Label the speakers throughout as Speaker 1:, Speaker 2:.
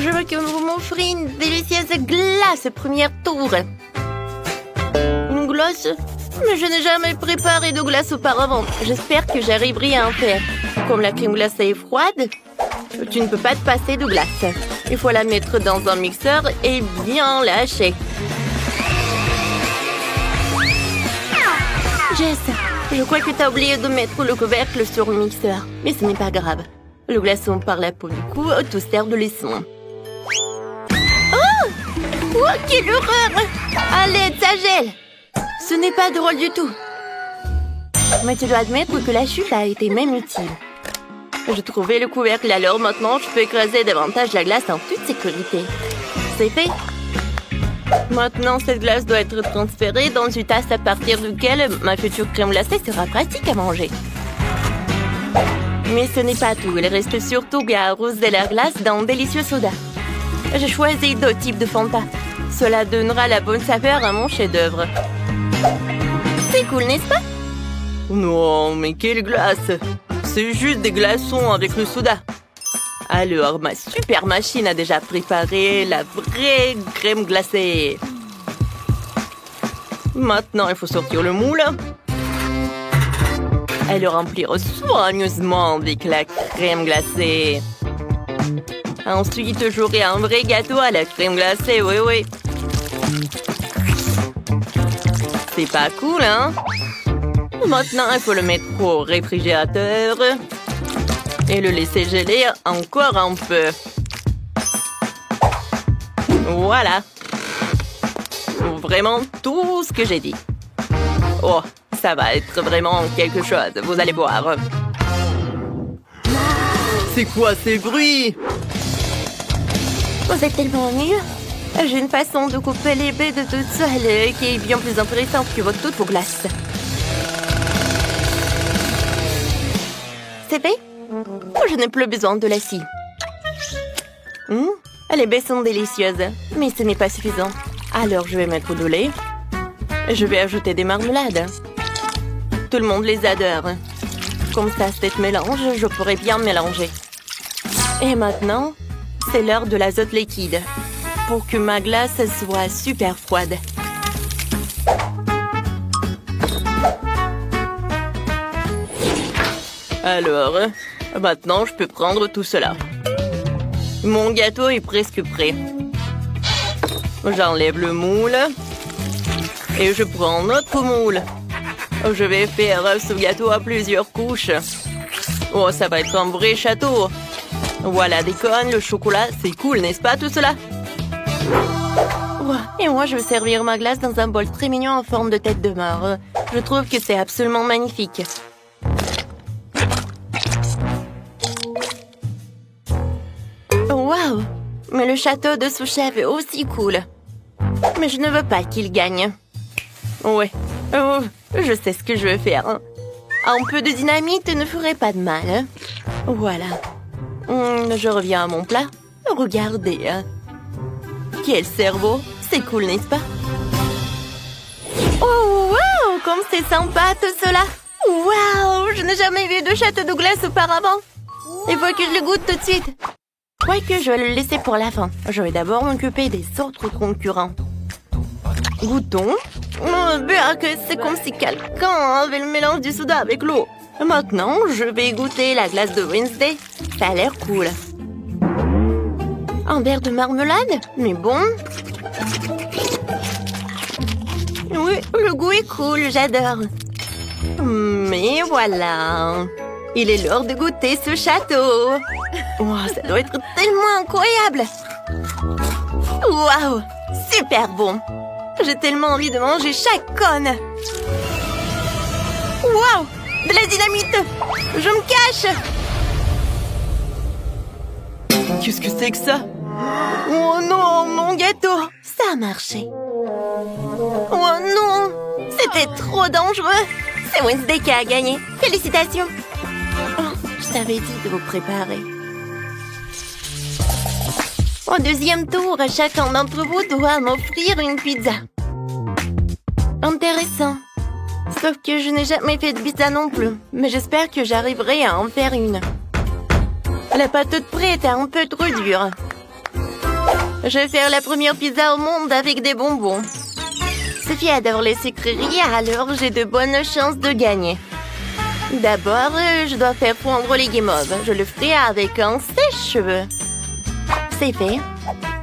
Speaker 1: Je veux que vous m'offriez une délicieuse glace premier tour. Une glace? Mais je n'ai jamais préparé de glace auparavant. J'espère que j'arriverai à en faire. Comme la crème glacée est froide, tu ne peux pas te passer de glace. Il faut la mettre dans un mixeur et bien lâcher. Jess, je crois que tu as oublié de mettre le couvercle sur le mixeur. Mais ce n'est pas grave. Le glaçon par la peau du cou te sert de leçon. Oh! Oh, quelle horreur! Allez, ça gèle! Ce n'est pas drôle du tout. Mais tu dois admettre que la chute a été même utile. J'ai trouvé le couvercle, alors maintenant je peux écraser davantage la glace en toute sécurité. C'est fait. Maintenant, cette glace doit être transférée dans une tasse à partir duquel ma future crème glacée sera pratique à manger. Mais ce n'est pas tout. Il reste surtout à arroser la glace d'un délicieux soda. J'ai choisi 2 types de Fanta. Cela donnera la bonne saveur à mon chef-d'œuvre. C'est cool, n'est-ce pas? Non, mais quelle glace! C'est juste des glaçons avec le soda. Alors, ma super machine a déjà préparé la vraie crème glacée. Maintenant, il faut sortir le moule et le remplir soigneusement avec la crème glacée. Ensuite, j'aurai un vrai gâteau à la crème glacée, oui. C'est pas cool, hein? Maintenant, il faut le mettre au réfrigérateur et le laisser geler encore un peu. Voilà. Vraiment tout ce que j'ai dit. Oh, ça va être vraiment quelque chose, vous allez voir. C'est quoi ces bruits? Vous êtes tellement nuls. J'ai une façon de couper les baies de toute seule qui est bien plus intéressante que toutes vos glaces. C'est fait? Je n'ai plus besoin de la scie. Les baies sont délicieuses, mais ce n'est pas suffisant. Alors, je vais mettre de lait. Je vais ajouter des marmelades. Tout le monde les adore. Comme ça, cet mélange, je pourrais bien mélanger. Et maintenant, c'est l'heure de l'azote liquide pour que ma glace soit super froide. Alors, maintenant, je peux prendre tout cela. Mon gâteau est presque prêt. J'enlève le moule et je prends notre moule. Je vais faire ce gâteau à plusieurs couches. Oh, ça va être un vrai château. Voilà des cônes, le chocolat, c'est cool, n'est-ce pas tout cela? Et moi, je vais servir ma glace dans un bol très mignon en forme de tête de mort. Je trouve que c'est absolument magnifique. Waouh! Mais le château de sous-chef est aussi cool. Mais je ne veux pas qu'il gagne. Ouais, je sais ce que je veux faire. Un peu de dynamite ne ferait pas de mal. Voilà. Je reviens à mon plat. Regardez. Quel cerveau! C'est cool, n'est-ce pas? Oh, wow! Comme c'est sympa tout cela! Wow! Je n'ai jamais vu de château de glace auparavant. Il faut que je le goûte tout de suite. Je crois que je vais le laisser pour la fin. Je vais d'abord m'occuper des autres concurrents. Goûtons. Oh, bien que c'est comme si quelqu'un avait le mélange du soda avec l'eau. Maintenant, je vais goûter la glace de Wednesday. Ça a l'air cool. Un verre de marmelade? Mais bon. Oui, le goût est cool, j'adore. Mais voilà. Il est l'heure de goûter ce château. Wow, ça doit être tellement incroyable. Waouh, super bon. J'ai tellement envie de manger chaque cône. Waouh, de la dynamite. Je me cache. Qu'est-ce que c'est que ça? Oh non, mon gâteau. Ça a marché. Oh non, c'était trop dangereux. C'est Wednesday qui a gagné. Félicitations. Oh, je t'avais dit de vous préparer. Au deuxième tour, chacun d'entre vous doit m'offrir une pizza. Intéressant. Sauf que je n'ai jamais fait de pizza non plus. Mais j'espère que j'arriverai à en faire une. La pâte toute prête est un peu trop dure. Je vais faire la première pizza au monde avec des bonbons. Sophie adore les sucreries, alors j'ai de bonnes chances de gagner. D'abord, je dois faire fondre les guimauves. Je le ferai avec un sèche-cheveux. C'est fait.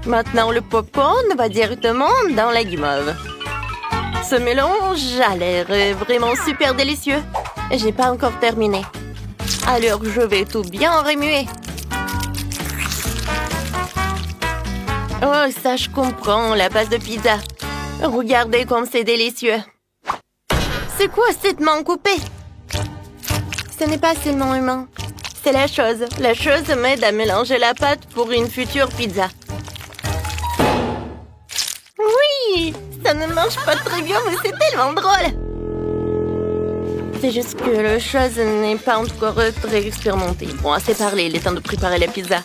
Speaker 1: Maintenant, le popcorn va directement dans la guimauve. Ce mélange a l'air vraiment super délicieux. J'ai pas encore terminé. Alors, je vais tout bien remuer. Oh, ça, je comprends, la base de pizza. Regardez comme c'est délicieux. C'est quoi cette main coupée? Ce n'est pas seulement humain. C'est la chose. La chose m'aide à mélanger la pâte pour une future pizza. Oui! Ça ne marche pas très bien, mais c'est tellement drôle! C'est juste que la chose n'est pas encore très expérimentée. Bon, assez parlé, il est temps de préparer la pizza.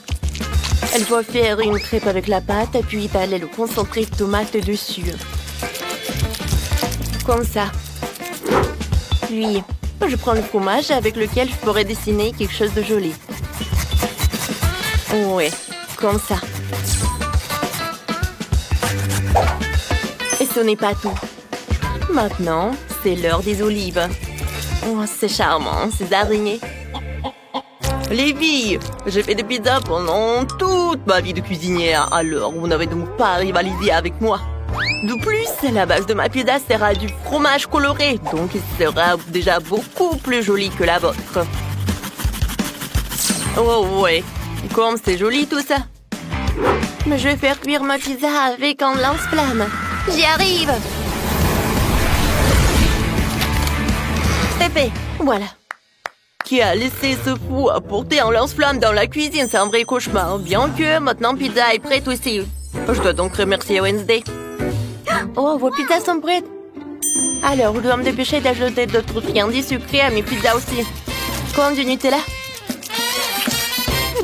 Speaker 1: Elle va faire une crêpe avec la pâte, puis étaler le concentré de tomate dessus. Comme ça. Puis, je prends le fromage avec lequel je pourrais dessiner quelque chose de joli. Ouais, comme ça. Et ce n'est pas tout. Maintenant, c'est l'heure des olives. Oh, c'est charmant, ces araignées. Les filles, j'ai fait des pizzas pendant toute ma vie de cuisinière, alors vous n'avez donc pas à rivaliser avec moi. De plus, la base de ma pizza sera du fromage coloré, donc il sera déjà beaucoup plus joli que la vôtre. Oh ouais, comme c'est joli tout ça. Mais je vais faire cuire ma pizza avec un lance-flamme. J'y arrive! C'est fait, voilà. Qui a laissé ce fou apporter un lance-flamme dans la cuisine? C'est un vrai cauchemar. Bien que maintenant pizza est prête aussi. Je dois donc remercier Wednesday. Oh, vos pizzas sont prêtes. Alors, je dois me dépêcher d'ajouter d'autres friandises sucrées à mes pizzas aussi. Comme du Nutella.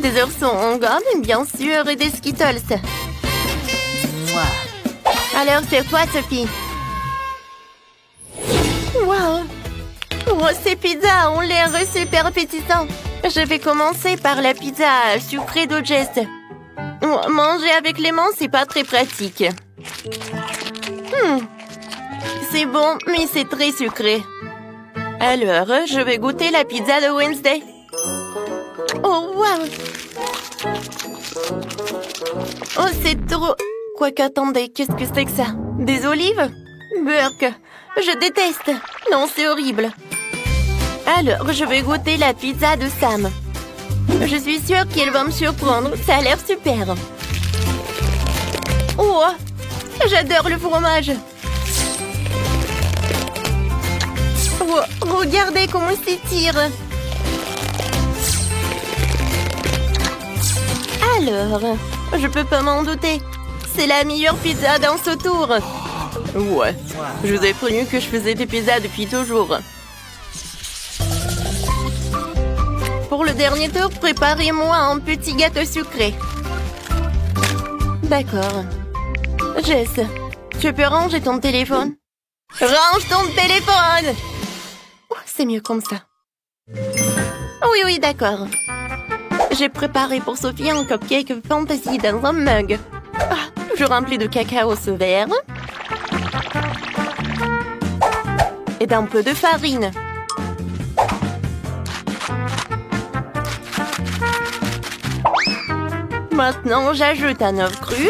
Speaker 1: Des oursons en gomme, bien sûr, et des Skittles. Alors, c'est toi, Sophie. Wow! Oh, ces pizzas ont l'air super appétissants. Je vais commencer par la pizza sucrée de Jess. Manger avec les mains, c'est pas très pratique. C'est bon, mais c'est très sucré. Alors, je vais goûter la pizza de Wednesday. Oh, wow! Oh, c'est trop... Quoique, attendez, qu'est-ce que c'est que ça? Des olives? Burk! Je déteste! Non, c'est horrible! Alors, je vais goûter la pizza de Sam. Je suis sûre qu'elle va me surprendre. Ça a l'air super. Oh! J'adore le fromage! Oh, regardez comment il s'étire! Alors, je peux pas m'en douter. C'est la meilleure pizza dans ce tour. Ouais, je vous ai prévenu que je faisais des pizzas depuis toujours. Pour le dernier tour, préparez-moi un petit gâteau sucré. D'accord. Jess, tu peux ranger ton téléphone? Range ton téléphone! Oh, c'est mieux comme ça. Oui, d'accord. J'ai préparé pour Sophie un cupcake fantasy dans un mug. Je remplis de cacao ce verre. Et d'un peu de farine. Maintenant, j'ajoute un œuf cru.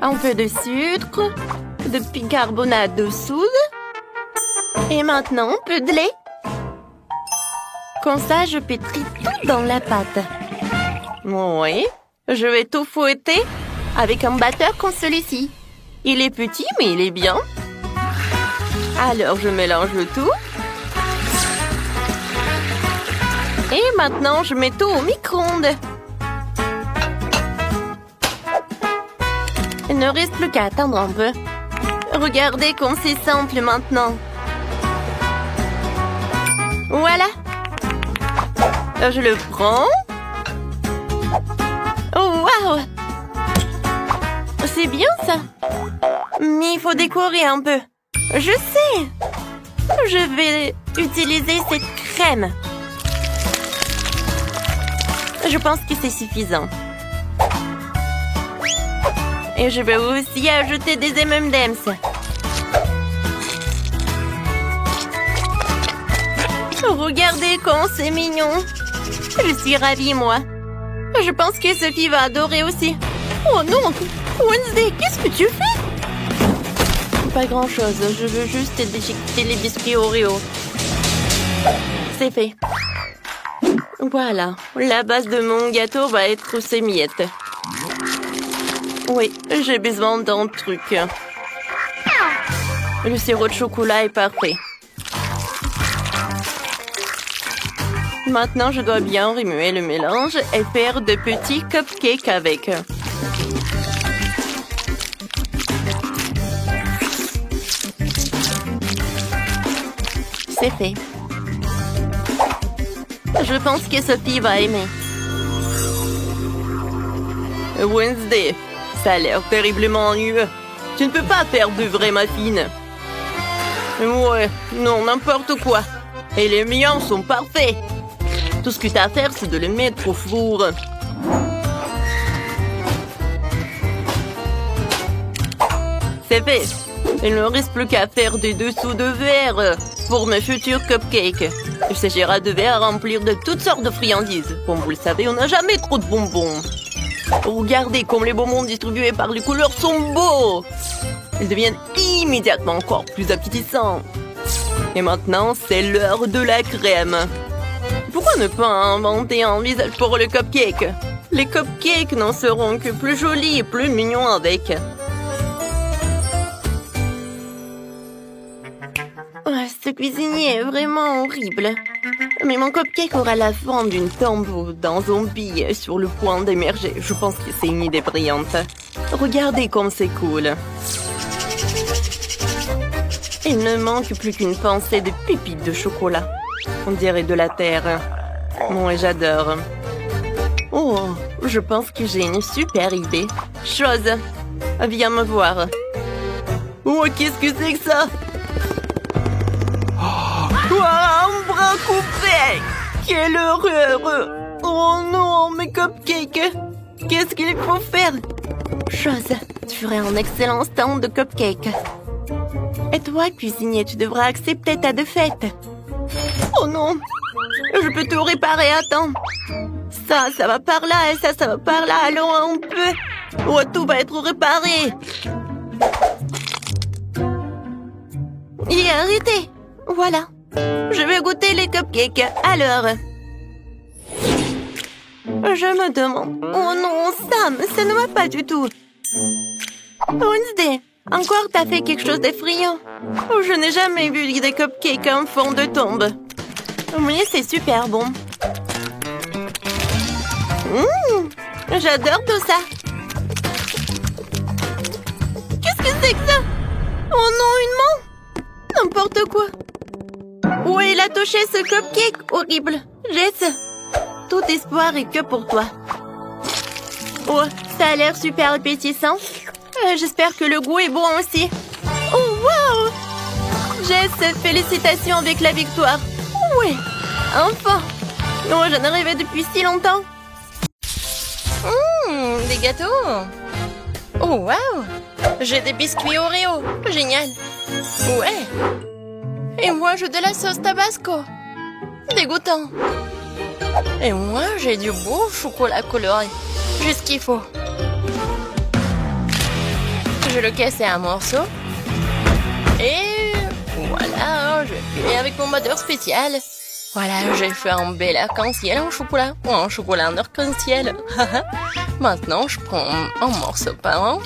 Speaker 1: Un peu de sucre. De bicarbonate de soude. Et maintenant, un peu de lait. Comme ça, je pétris tout dans la pâte. Oui. Je vais tout fouetter avec un batteur comme celui-ci. Il est petit, mais il est bien. Alors, je mélange le tout. Et maintenant, je mets tout au micro-ondes. Il ne reste plus qu'à attendre un peu. Regardez comme c'est simple maintenant. Voilà. Je le prends. Oh, wow! C'est bien, ça. Mais il faut décorer un peu. Je sais. Je vais utiliser cette crème. Je pense que c'est suffisant. Et je vais aussi ajouter des M&M's. Regardez comme c'est mignon. Je suis ravie, moi. Je pense que Sophie va adorer aussi. Oh non! Wednesday, qu'est-ce que tu fais? Pas grand-chose. Je veux juste déchiqueter les biscuits Oreo. C'est fait. Voilà. La base de mon gâteau va être ces miettes. Oui, j'ai besoin d'un truc. Le sirop de chocolat est parfait. Maintenant, je dois bien remuer le mélange et faire de petits cupcakes avec. C'est fait. Je pense que Sophie va aimer. Wednesday, ça a l'air terriblement ennuyeux. Tu ne peux pas faire de vrais muffins. Ouais, non, n'importe quoi. Et les miens sont parfaits. Tout ce que tu as à faire, c'est de les mettre au four. C'est fait. Il ne reste plus qu'à faire des dessous de verre pour mes futurs cupcakes. Il s'agira de verres à remplir de toutes sortes de friandises. Comme vous le savez, on n'a jamais trop de bonbons. Regardez comme les bonbons distribués par les couleurs sont beaux. Ils deviennent immédiatement encore plus appétissants. Et maintenant, c'est l'heure de la crème. Pourquoi ne pas inventer un visage pour le cupcake? Les cupcakes n'en seront que plus jolis et plus mignons avec. Oh, ce cuisinier est vraiment horrible. Mais mon cupcake aura la forme d'une tombe d'un zombie sur le point d'émerger. Je pense que c'est une idée brillante. Regardez comme c'est cool. Il ne manque plus qu'une pincée de pépites de chocolat. On dirait de la terre. Moi, j'adore. Oh, je pense que j'ai une super idée. Chose, viens me voir. Oh, qu'est-ce que c'est que ça? Oh, un bras coupé! Quelle horreur! Oh non, mes cupcakes! Qu'est-ce qu'il faut faire? Chose, tu ferais un excellent stand de cupcakes. Et toi, cuisinier, tu devras accepter ta défaite. Oh non! Je peux tout réparer, attends. Ça va par là et ça va par là. Alors on peut... Oh, tout va être réparé. Et arrêtez. Voilà. Je vais goûter les cupcakes. Alors... Je me demande... Oh non, Sam, ça ne va pas du tout. Wednesday, encore t'as fait quelque chose d'effrayant. Oh, je n'ai jamais vu des cupcakes en fond de tombe. Mais c'est super bon. J'adore tout ça. Qu'est-ce que c'est que ça? Oh non, une main? N'importe quoi. Où il a touché ce cupcake horrible? Jess, tout espoir est que pour toi. Oh, ça a l'air super appétissant. J'espère que le goût est bon aussi. Oh, wow! Jess, félicitations avec la victoire. Oui, enfin. Oh, j'en rêvais depuis si longtemps. Des gâteaux. Oh, wow. J'ai des biscuits Oreo. Génial. Ouais. Et moi, j'ai de la sauce Tabasco. Dégoûtant. Et moi, j'ai du beau chocolat coloré. J'ai ce qu'il faut. Je le casse en morceaux. Et voilà, je fais avec mon moteur spécial. Voilà, j'ai fait un bel arc-en-ciel en chocolat. Ou un chocolat en arc-en-ciel. Maintenant, je prends un morceau par an.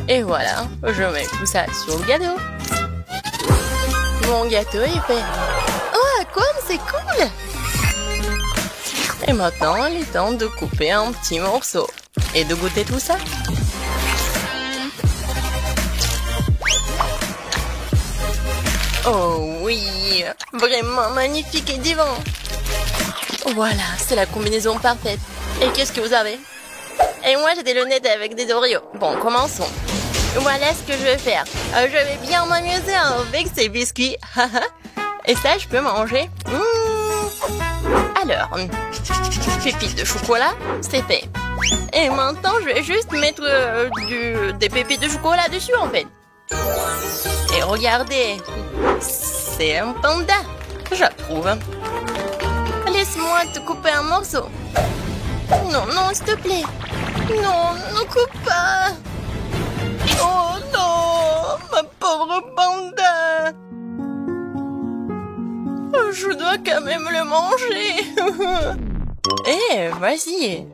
Speaker 1: Et voilà, je mets tout ça sur le gâteau. Mon gâteau est fait. Oh, comme c'est cool! Et maintenant, il est temps de couper un petit morceau. Et de goûter tout ça. Oh oui, vraiment magnifique et divin. Voilà, c'est la combinaison parfaite. Et qu'est-ce que vous avez? Et moi, j'ai des lunettes avec des Oreos. Bon, commençons. Voilà ce que je vais faire. Je vais bien m'amuser avec ces biscuits. Et ça, je peux manger. Alors, pépites de chocolat, c'est fait. Et maintenant, je vais juste mettre des pépites de chocolat dessus, en fait. Et regardez, c'est un panda, j'approuve. Laisse-moi te couper un morceau. Non, non, s'il te plaît. Non, ne coupe pas. Oh non, ma pauvre panda. Je dois quand même le manger. Eh, vas-y.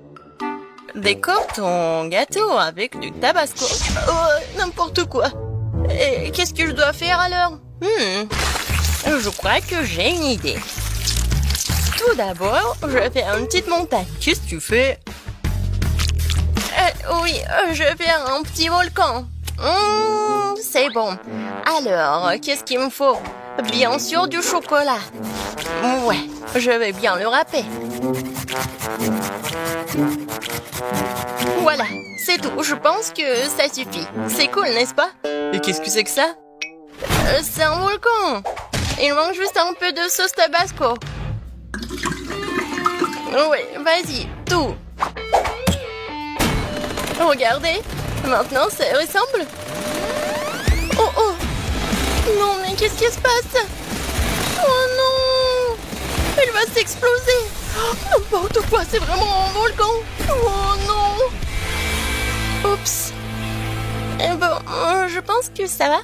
Speaker 1: Décore ton gâteau avec du tabasco. Oh, n'importe quoi. Et qu'est-ce que je dois faire alors? Je crois que j'ai une idée. Tout d'abord, je vais faire une petite montagne. Qu'est-ce que tu fais? Oui, je vais faire un petit volcan. C'est bon. Alors, qu'est-ce qu'il me faut? Bien sûr, du chocolat. Ouais, je vais bien le râper. Voilà, c'est tout. Je pense que ça suffit. C'est cool, n'est-ce pas? Et qu'est-ce que c'est que ça? C'est un volcan. Il manque juste un peu de sauce tabasco. Oui, vas-y, tout. Regardez, maintenant ça ressemble. Oh oh. Non, mais qu'est-ce qui se passe? Oh non. Il va s'exploser. Oh, n'importe quoi, c'est vraiment un volcan. Oh non. Oups. Eh bon, je pense que ça va.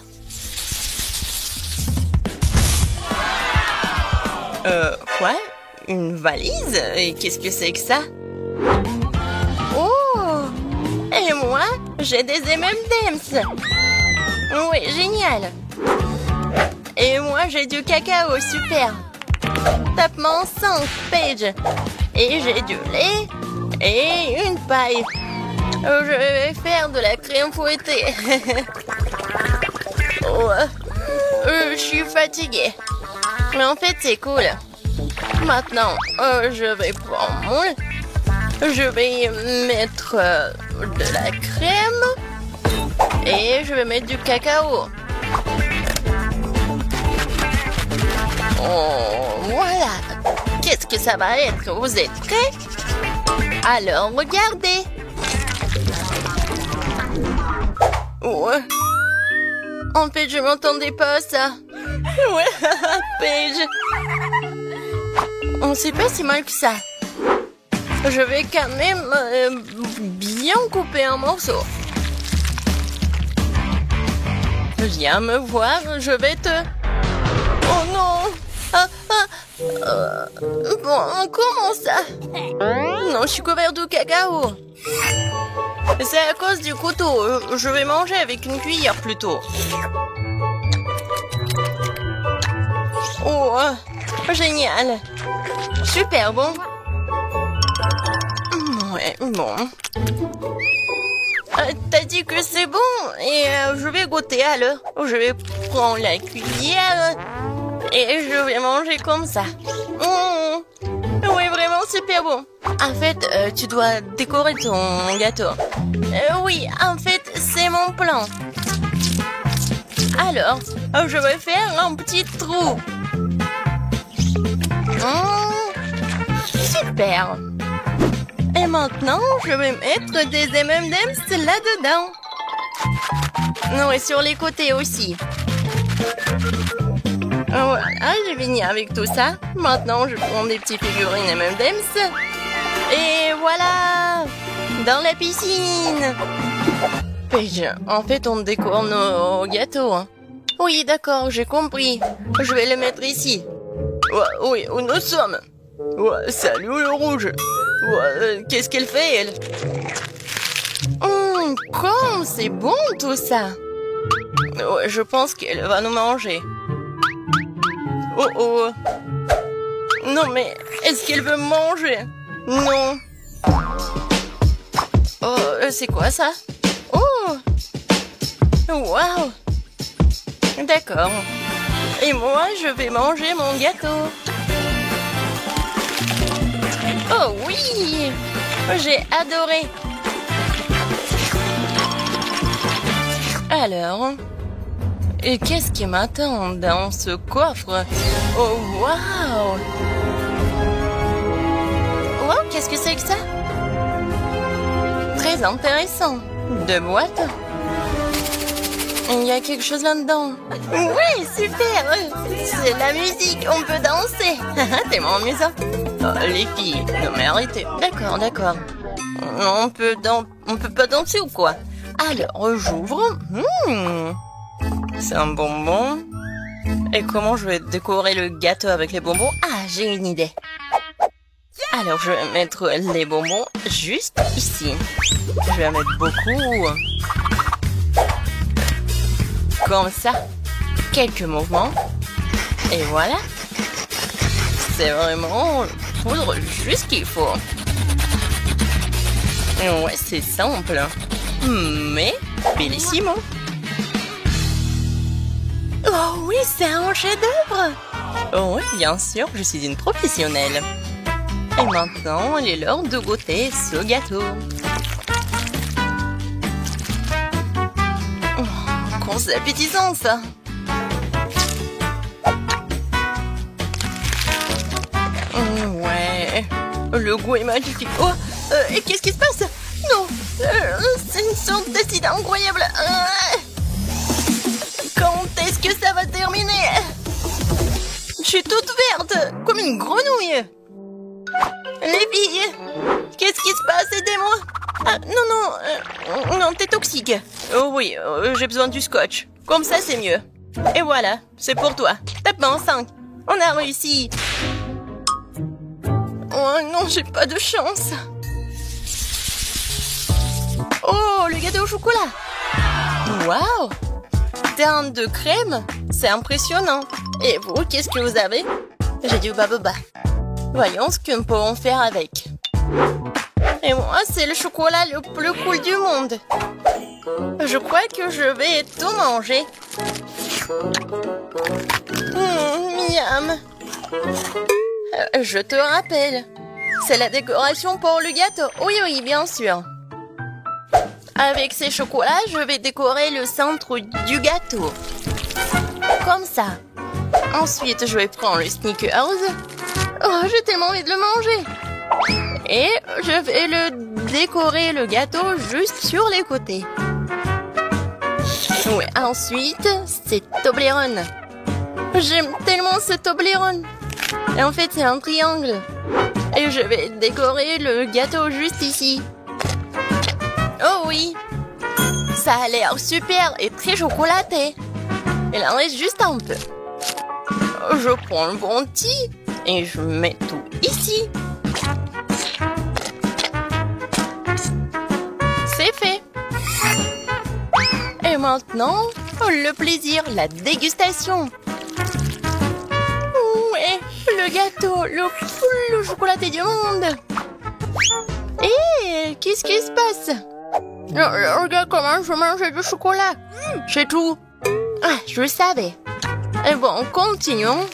Speaker 1: Quoi? Une valise? Et qu'est-ce que c'est que ça? Oh! Et moi, j'ai des M&M's. Oui, génial. Et moi, j'ai du cacao, super. Tapement 5, Paige. Et j'ai du lait et une paille. Je vais faire de la crème fouettée. Oh, je suis fatiguée. Mais en fait, c'est cool. Maintenant, je vais prendre mon lait. Je vais y mettre de la crème. Et je vais mettre du cacao. Oh, voilà. Qu'est-ce que ça va être? Vous êtes prêts? Alors, regardez. Ouais. En fait, je m'entendais pas à ça. Ouais, Paige. On sait pas si mal que ça. Je vais quand même bien couper un morceau. Viens me voir, je vais te... Oh non! Bon, comment ça? Non, je suis couvert de cacao. C'est à cause du couteau. Je vais manger avec une cuillère plutôt. Oh, génial. Super bon. Ouais, bon. T'as dit que c'est bon et je vais goûter alors. Je vais prendre la cuillère et je vais manger comme ça. Oui, vraiment super bon. En fait, tu dois décorer ton gâteau. Oui, en fait, c'est mon plan. Alors, je vais faire un petit trou. Super. Et maintenant, je vais mettre des M&M's là-dedans. Non, et sur les côtés aussi. Voilà, j'ai fini avec tout ça. Maintenant, je prends des petites figurines M&M's. Et voilà! Dans la piscine! Paige, en fait, on décore nos gâteaux. Hein. Oui, d'accord, j'ai compris. Je vais le mettre ici. Ouais, oui, où nous sommes. Ouais, salut le rouge. Ouais, qu'est-ce qu'elle fait, elle? Comme c'est bon tout ça. Ouais, je pense qu'elle va nous manger. Oh oh. Non mais, est-ce qu'elle veut me manger? Non. Oh, c'est quoi ça? Oh. Waouh. D'accord. Et moi, je vais manger mon gâteau. Oh oui! J'ai adoré. Alors, et qu'est-ce qui m'attend dans ce coffre? Oh waouh! Wow, qu'est-ce que c'est que ça? très intéressant. 2 boîtes. Il y a quelque chose là-dedans. Oui, super. C'est la musique, on peut danser. Tellement amusant. Oh, les filles, non mais arrêtez. D'accord, d'accord. On peut pas danser ou quoi? Alors, j'ouvre. C'est un bonbon. Et comment je vais décorer le gâteau avec les bonbons? Ah, j'ai une idée. Alors, je vais mettre les bonbons juste ici. Je vais en mettre beaucoup. Comme ça. Quelques mouvements. Et voilà. C'est vraiment poudre juste qu'il faut. Ouais, c'est simple. Mais bellissimo. Oh oui, c'est un chef-d'œuvre. Oh oui, bien sûr, je suis une professionnelle. Et maintenant, il est l'heure de goûter ce gâteau. Oh, c'est appétissant, ça. Ouais, le goût est magnifique. Oh, et qu'est-ce qui se passe? Non, c'est une sorte d'acide incroyable. Quand est-ce que ça va terminer? Je suis toute verte, comme une grenouille. Les filles, qu'est-ce qui se passe? Aidez-moi. Ah, non, t'es toxique. Oh oui, j'ai besoin du scotch. Comme ça, c'est mieux. Et voilà, c'est pour toi. Tape-moi en 5. On a réussi. Oh non, j'ai pas de chance. Oh, le gâteau au chocolat. Waouh. Teinte de crème, c'est impressionnant. Et vous, qu'est-ce que vous avez? J'ai du baboba. Voyons ce que nous pouvons faire avec. Et moi, c'est le chocolat le plus cool du monde. Je crois que je vais tout manger. Miam. Je te rappelle, c'est la décoration pour le gâteau. Oui, bien sûr. Avec ces chocolats, je vais décorer le centre du gâteau. Comme ça. Ensuite, je vais prendre le Snickers. Oh, j'ai tellement envie de le manger. Et je vais le décorer le gâteau juste sur les côtés. Oui, ensuite, c'est Toblerone. J'aime tellement ce Toblerone. Et en fait, c'est un triangle. Et je vais décorer le gâteau juste ici. Oh oui, ça a l'air super et très chocolaté. Il en reste juste un peu. Je prends le bounty et je mets tout ici. C'est fait. Et maintenant, le plaisir, la dégustation. Ouais, le gâteau, le plus chocolaté du monde. Et qu'est-ce qui se passe? Regarde comment je mange du chocolat. C'est tout. Ah, je le savais. Et bon, continuons.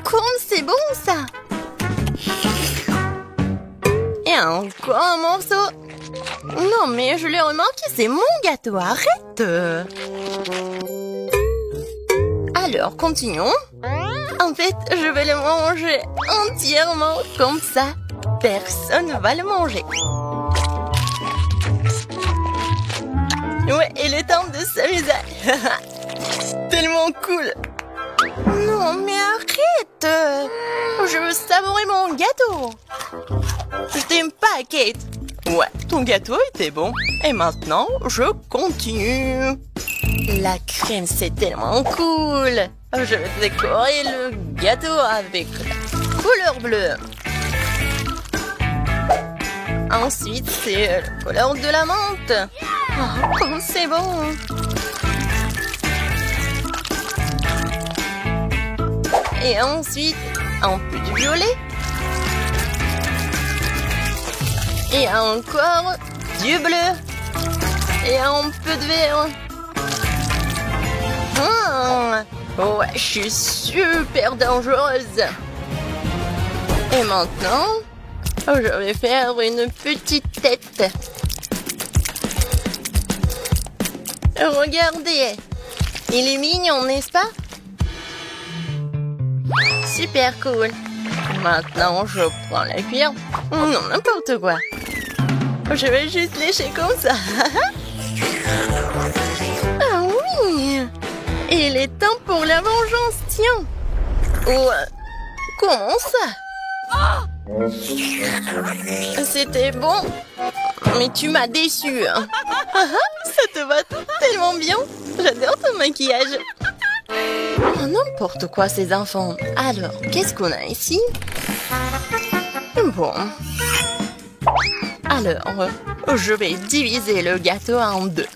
Speaker 1: Comme c'est bon, ça. Et encore un morceau. Non, mais je l'ai remarqué, c'est mon gâteau. Arrête. Alors, continuons. En fait, je vais le manger entièrement comme ça. Personne ne va le manger. Ouais, il est temps de s'amuser. Tellement cool. Non, mais arrête. Je veux savourer mon gâteau. Je t'aime pas, Kate. Ouais, ton gâteau était bon. Et maintenant, je continue. La crème, c'est tellement cool. Je vais décorer le gâteau avec la couleur bleue. Ensuite, c'est la couleur de la menthe. Oh, comme c'est bon. Et ensuite, un peu de violet. Et encore du bleu. Et un peu de vert. Ouais, je suis super dangereuse. Et maintenant, je vais faire une petite tête. Regardez, il est mignon, n'est-ce pas? Super cool. Maintenant, je prends la cuillère. Non, n'importe quoi. Je vais juste lécher comme ça. Ah oui! Il est temps pour la vengeance, tiens. Oh, comment ça? C'était bon, mais tu m'as déçu. Hein. Ça te va tellement bien. J'adore ton maquillage. Oh, n'importe quoi, ces enfants. Alors, qu'est-ce qu'on a ici? Bon. Alors, je vais diviser le gâteau en deux.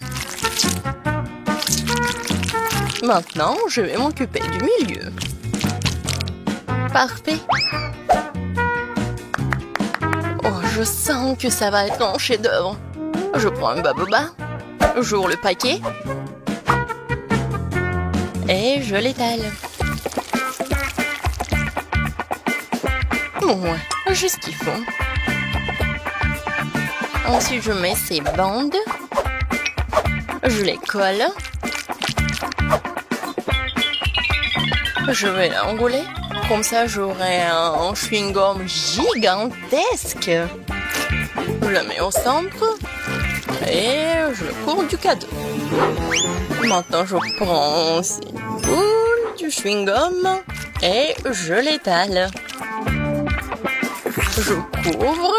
Speaker 1: Maintenant, je vais m'occuper du milieu. Parfait. Oh, je sens que ça va être un chef-d'œuvre. Je prends un baboba, j'ouvre le paquet et je l'étale. Ouais, juste ce qu'il faut. Ensuite, je mets ces bandes. Je les colle. Je vais l'enrouler. Comme ça, j'aurai un chewing-gum gigantesque. Je le mets au centre. Et je le cours du cadeau. Maintenant, je prends aussi du chewing-gum. Et je l'étale. Je couvre.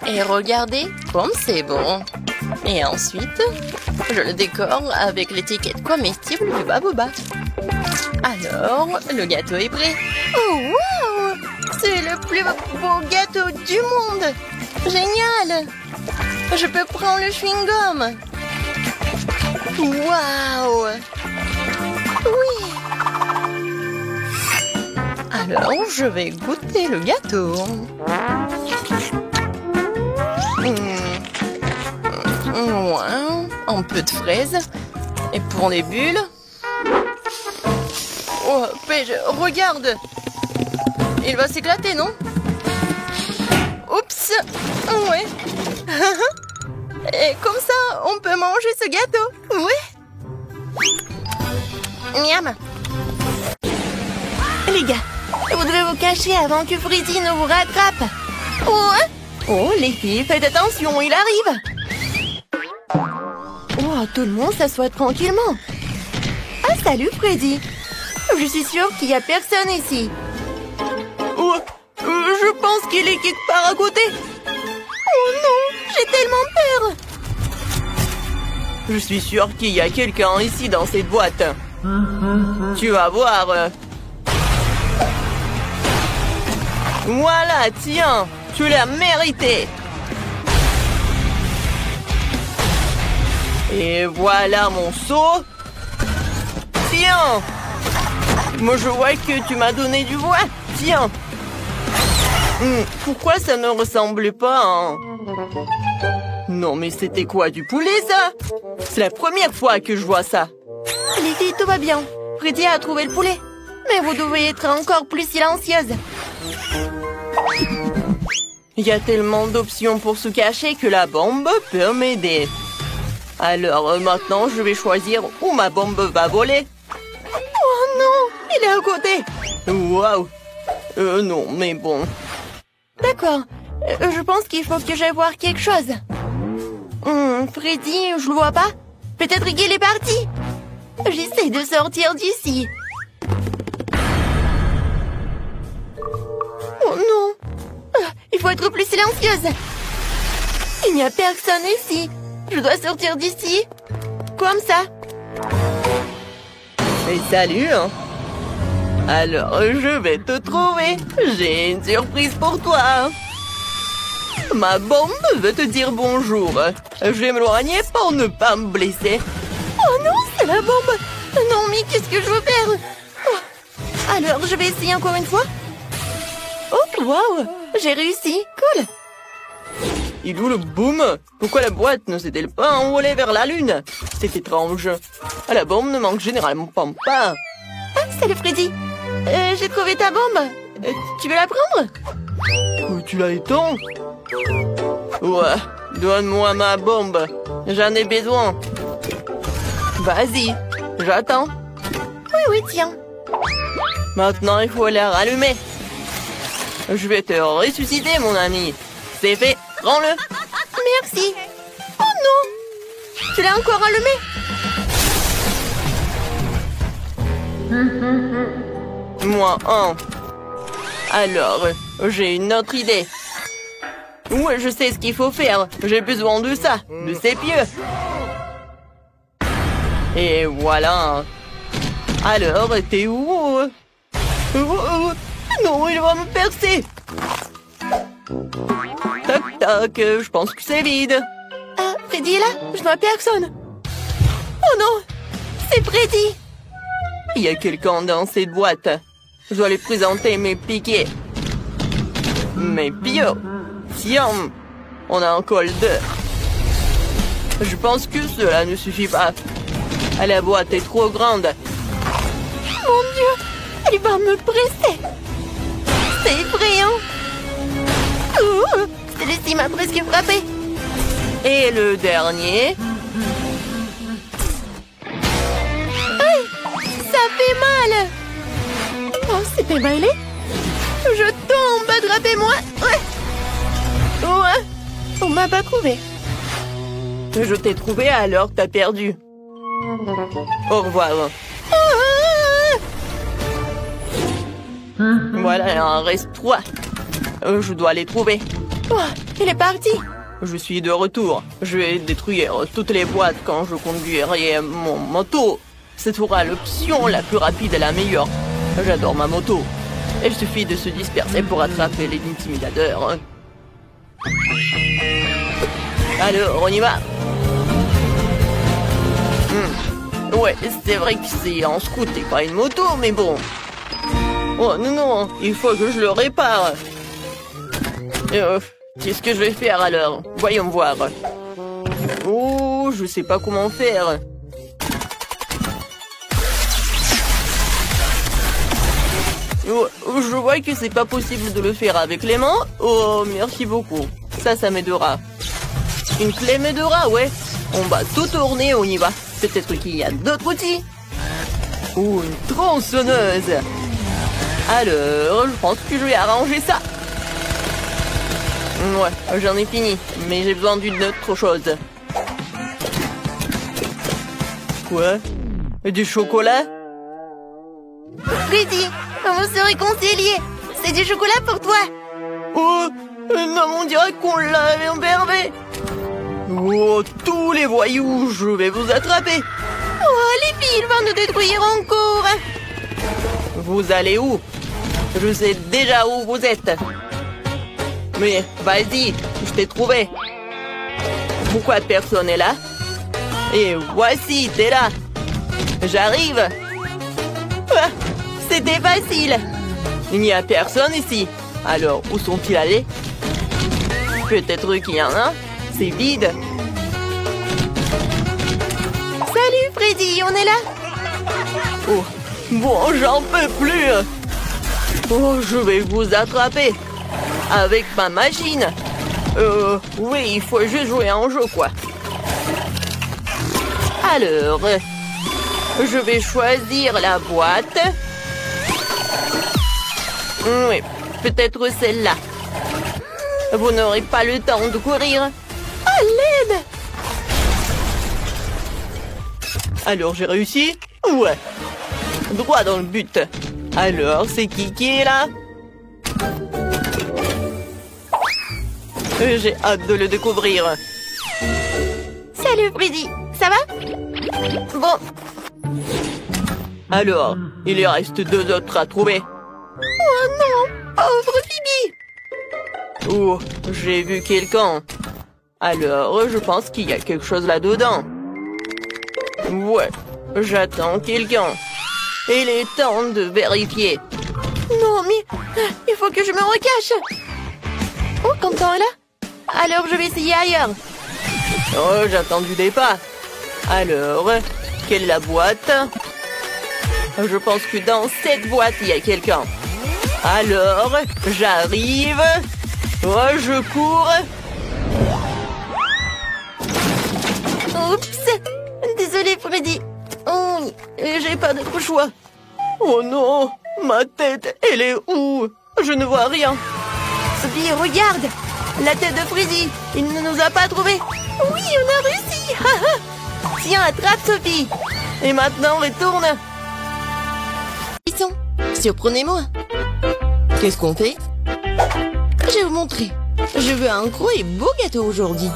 Speaker 1: Et regardez comme c'est bon. Et ensuite, je le décore avec l'étiquette comestible du baboba. Alors, le gâteau est prêt. Oh, wow! C'est le plus beau gâteau du monde! Génial! Je peux prendre le chewing-gum. Wow! Oui! Alors, je vais goûter le gâteau. Ouais, un peu de fraises. Et pour les bulles... Oh, Paige, regarde! Il va s'éclater, non? Oups! Ouais. Et comme ça, on peut manger ce gâteau. Oui. Miam. Les gars, vous devez vous cacher avant que Freddy ne vous rattrape. Ouais. Oh, les filles, faites attention, il arrive. Oh, tout le monde s'assoit tranquillement. Ah, salut Freddy. Je suis sûre qu'il n'y a personne ici. Oh, je pense qu'il est quelque part à côté. Oh non, j'ai tellement peur. Je suis sûre qu'il y a quelqu'un ici dans cette boîte. Tu vas voir. Voilà, tiens, tu l'as mérité. Et voilà mon seau. Tiens. Moi, je vois que tu m'as donné du bois. Tiens. Pourquoi ça ne ressemble pas à... Non, mais c'était quoi, du poulet, ça? C'est la première fois que je vois ça. Les filles, tout va bien. Freddy a trouvé le poulet. Mais vous devez être encore plus silencieuse. Il y a tellement d'options pour se cacher que la bombe peut m'aider. Alors, maintenant, je vais choisir où ma bombe va voler. Oh non, il est à côté. Waouh. Non, mais bon. D'accord. Je pense qu'il faut que j'aille voir quelque chose. Freddy, je le vois pas. Peut-être qu'il est parti. J'essaie de sortir d'ici. Oh non. Il faut être plus silencieuse. Il n'y a personne ici. Je dois sortir d'ici. Comme ça. Et salut, hein. Alors, je vais te trouver. J'ai une surprise pour toi. Ma bombe veut te dire bonjour. Je vais m'éloigner pour ne pas me blesser. Oh non, c'est la bombe. Non, mais qu'est-ce que je veux faire? Oh. Alors, je vais essayer encore une fois. Oh, waouh. J'ai réussi. Cool. Il est où le boom? Pourquoi la boîte ne s'est-elle pas envolée vers la lune? C'est étrange. La bombe ne manque généralement pas. Ah, salut Freddy. J'ai trouvé ta bombe. Tu veux la prendre? Où tu l'as éteint? Ouais, donne-moi ma bombe. J'en ai besoin. Vas-y, j'attends. Oui, tiens. Maintenant, il faut la rallumer. Je vais te ressusciter, mon ami. C'est fait, prends-le. Merci. Oh non! Tu l'as encore allumé? Moi, un. Alors, j'ai une autre idée. Ouais, je sais ce qu'il faut faire. J'ai besoin de ça, de ces pieux. Et voilà. Alors, t'es où? Non, il va me percer. Tac, tac, je pense que c'est vide. Ah, Freddy est là? Je vois personne. Oh non! C'est Freddy! Il y a quelqu'un dans cette boîte. Je dois lui présenter mes piquets. Mes pieux. Tiens, on a un col d'œuf. Je pense que cela ne suffit pas. La boîte est trop grande. Mon Dieu, elle va me presser. C'est effrayant. Celui-ci m'a presque frappé. Et le dernier. Aïe, ça fait mal. Oh, c'est emballé. Je tombe, attrapez-moi. Ouais, on m'a pas trouvé. Je t'ai trouvé alors t'as perdu. Au revoir. Voilà, il en reste 3. Je dois les trouver. Oh, il est parti. Je suis de retour. Je vais détruire toutes les boîtes quand je conduirai mon moto. Ce sera l'option la plus rapide et la meilleure. J'adore ma moto. Il suffit de se disperser pour attraper les intimidateurs. Alors, on y va. Ouais, c'est vrai que c'est un scoot et pas une moto, mais bon. Oh non, non, il faut que je le répare. Qu'est-ce que je vais faire alors? Voyons voir. Oh, je sais pas comment faire. Oh, je vois que c'est pas possible de le faire avec les mains. Oh, merci beaucoup. Ça m'aidera. Une clé m'aidera, ouais. On va tout tourner, on y va. Peut-être qu'il y a d'autres outils. Ou une tronçonneuse. Alors, je pense que je vais arranger ça. Ouais, j'en ai fini. Mais j'ai besoin d'une autre chose. Quoi? Du chocolat? Freddy, on se réconcilier. C'est du chocolat pour toi. Oh, non, on dirait qu'on l'a enfermé. Oh, tous les voyous, je vais vous attraper. Oh, les filles vont nous détruire encore. Vous allez où? Je sais déjà où vous êtes. Mais vas-y, je t'ai trouvé. Pourquoi personne n'est là? Et voici, t'es là. J'arrive. Ah, c'était facile. Il n'y a personne ici. Alors, où sont-ils allés? Peut-être qu'il y en a. C'est vide. Salut Freddy, on est là? Oh, bon, j'en peux plus. Oh, je vais vous attraper. Avec ma machine. Oui, il faut juste jouer à un jeu, quoi. Alors, je vais choisir la boîte. Oui, peut-être celle-là. Vous n'aurez pas le temps de courir. À l'aide! Alors, j'ai réussi? Ouais. Droit dans le but. Alors, c'est qui est là? J'ai hâte de le découvrir. Salut, Freddy. Ça va? Bon. Alors, il y reste 2 autres à trouver. Oh non! Pauvre Phoebe! Oh, j'ai vu quelqu'un. Alors, je pense qu'il y a quelque chose là-dedans. Ouais, j'attends quelqu'un. Il est temps de vérifier. Non, mais il faut que je me recache. Oh, Quentin est là? Alors, je vais essayer ailleurs. Oh, j'attends du départ. Alors, quelle est la boîte? Je pense que dans cette boîte, il y a quelqu'un. Alors, j'arrive. Oh, je cours. Oups. Désolée, Freddy. Oh, j'ai pas d'autre choix. Oh non, ma tête, elle est où? Je ne vois rien. Sophie, regarde. La tête de Freddy. Il ne nous a pas trouvés. Oui, on a réussi. Tiens, attrape Sophie. Et maintenant, retourne. Ils sont. Surprenez-moi. Qu'est-ce qu'on fait? Je vais vous montrer. Je veux un gros et beau gâteau aujourd'hui.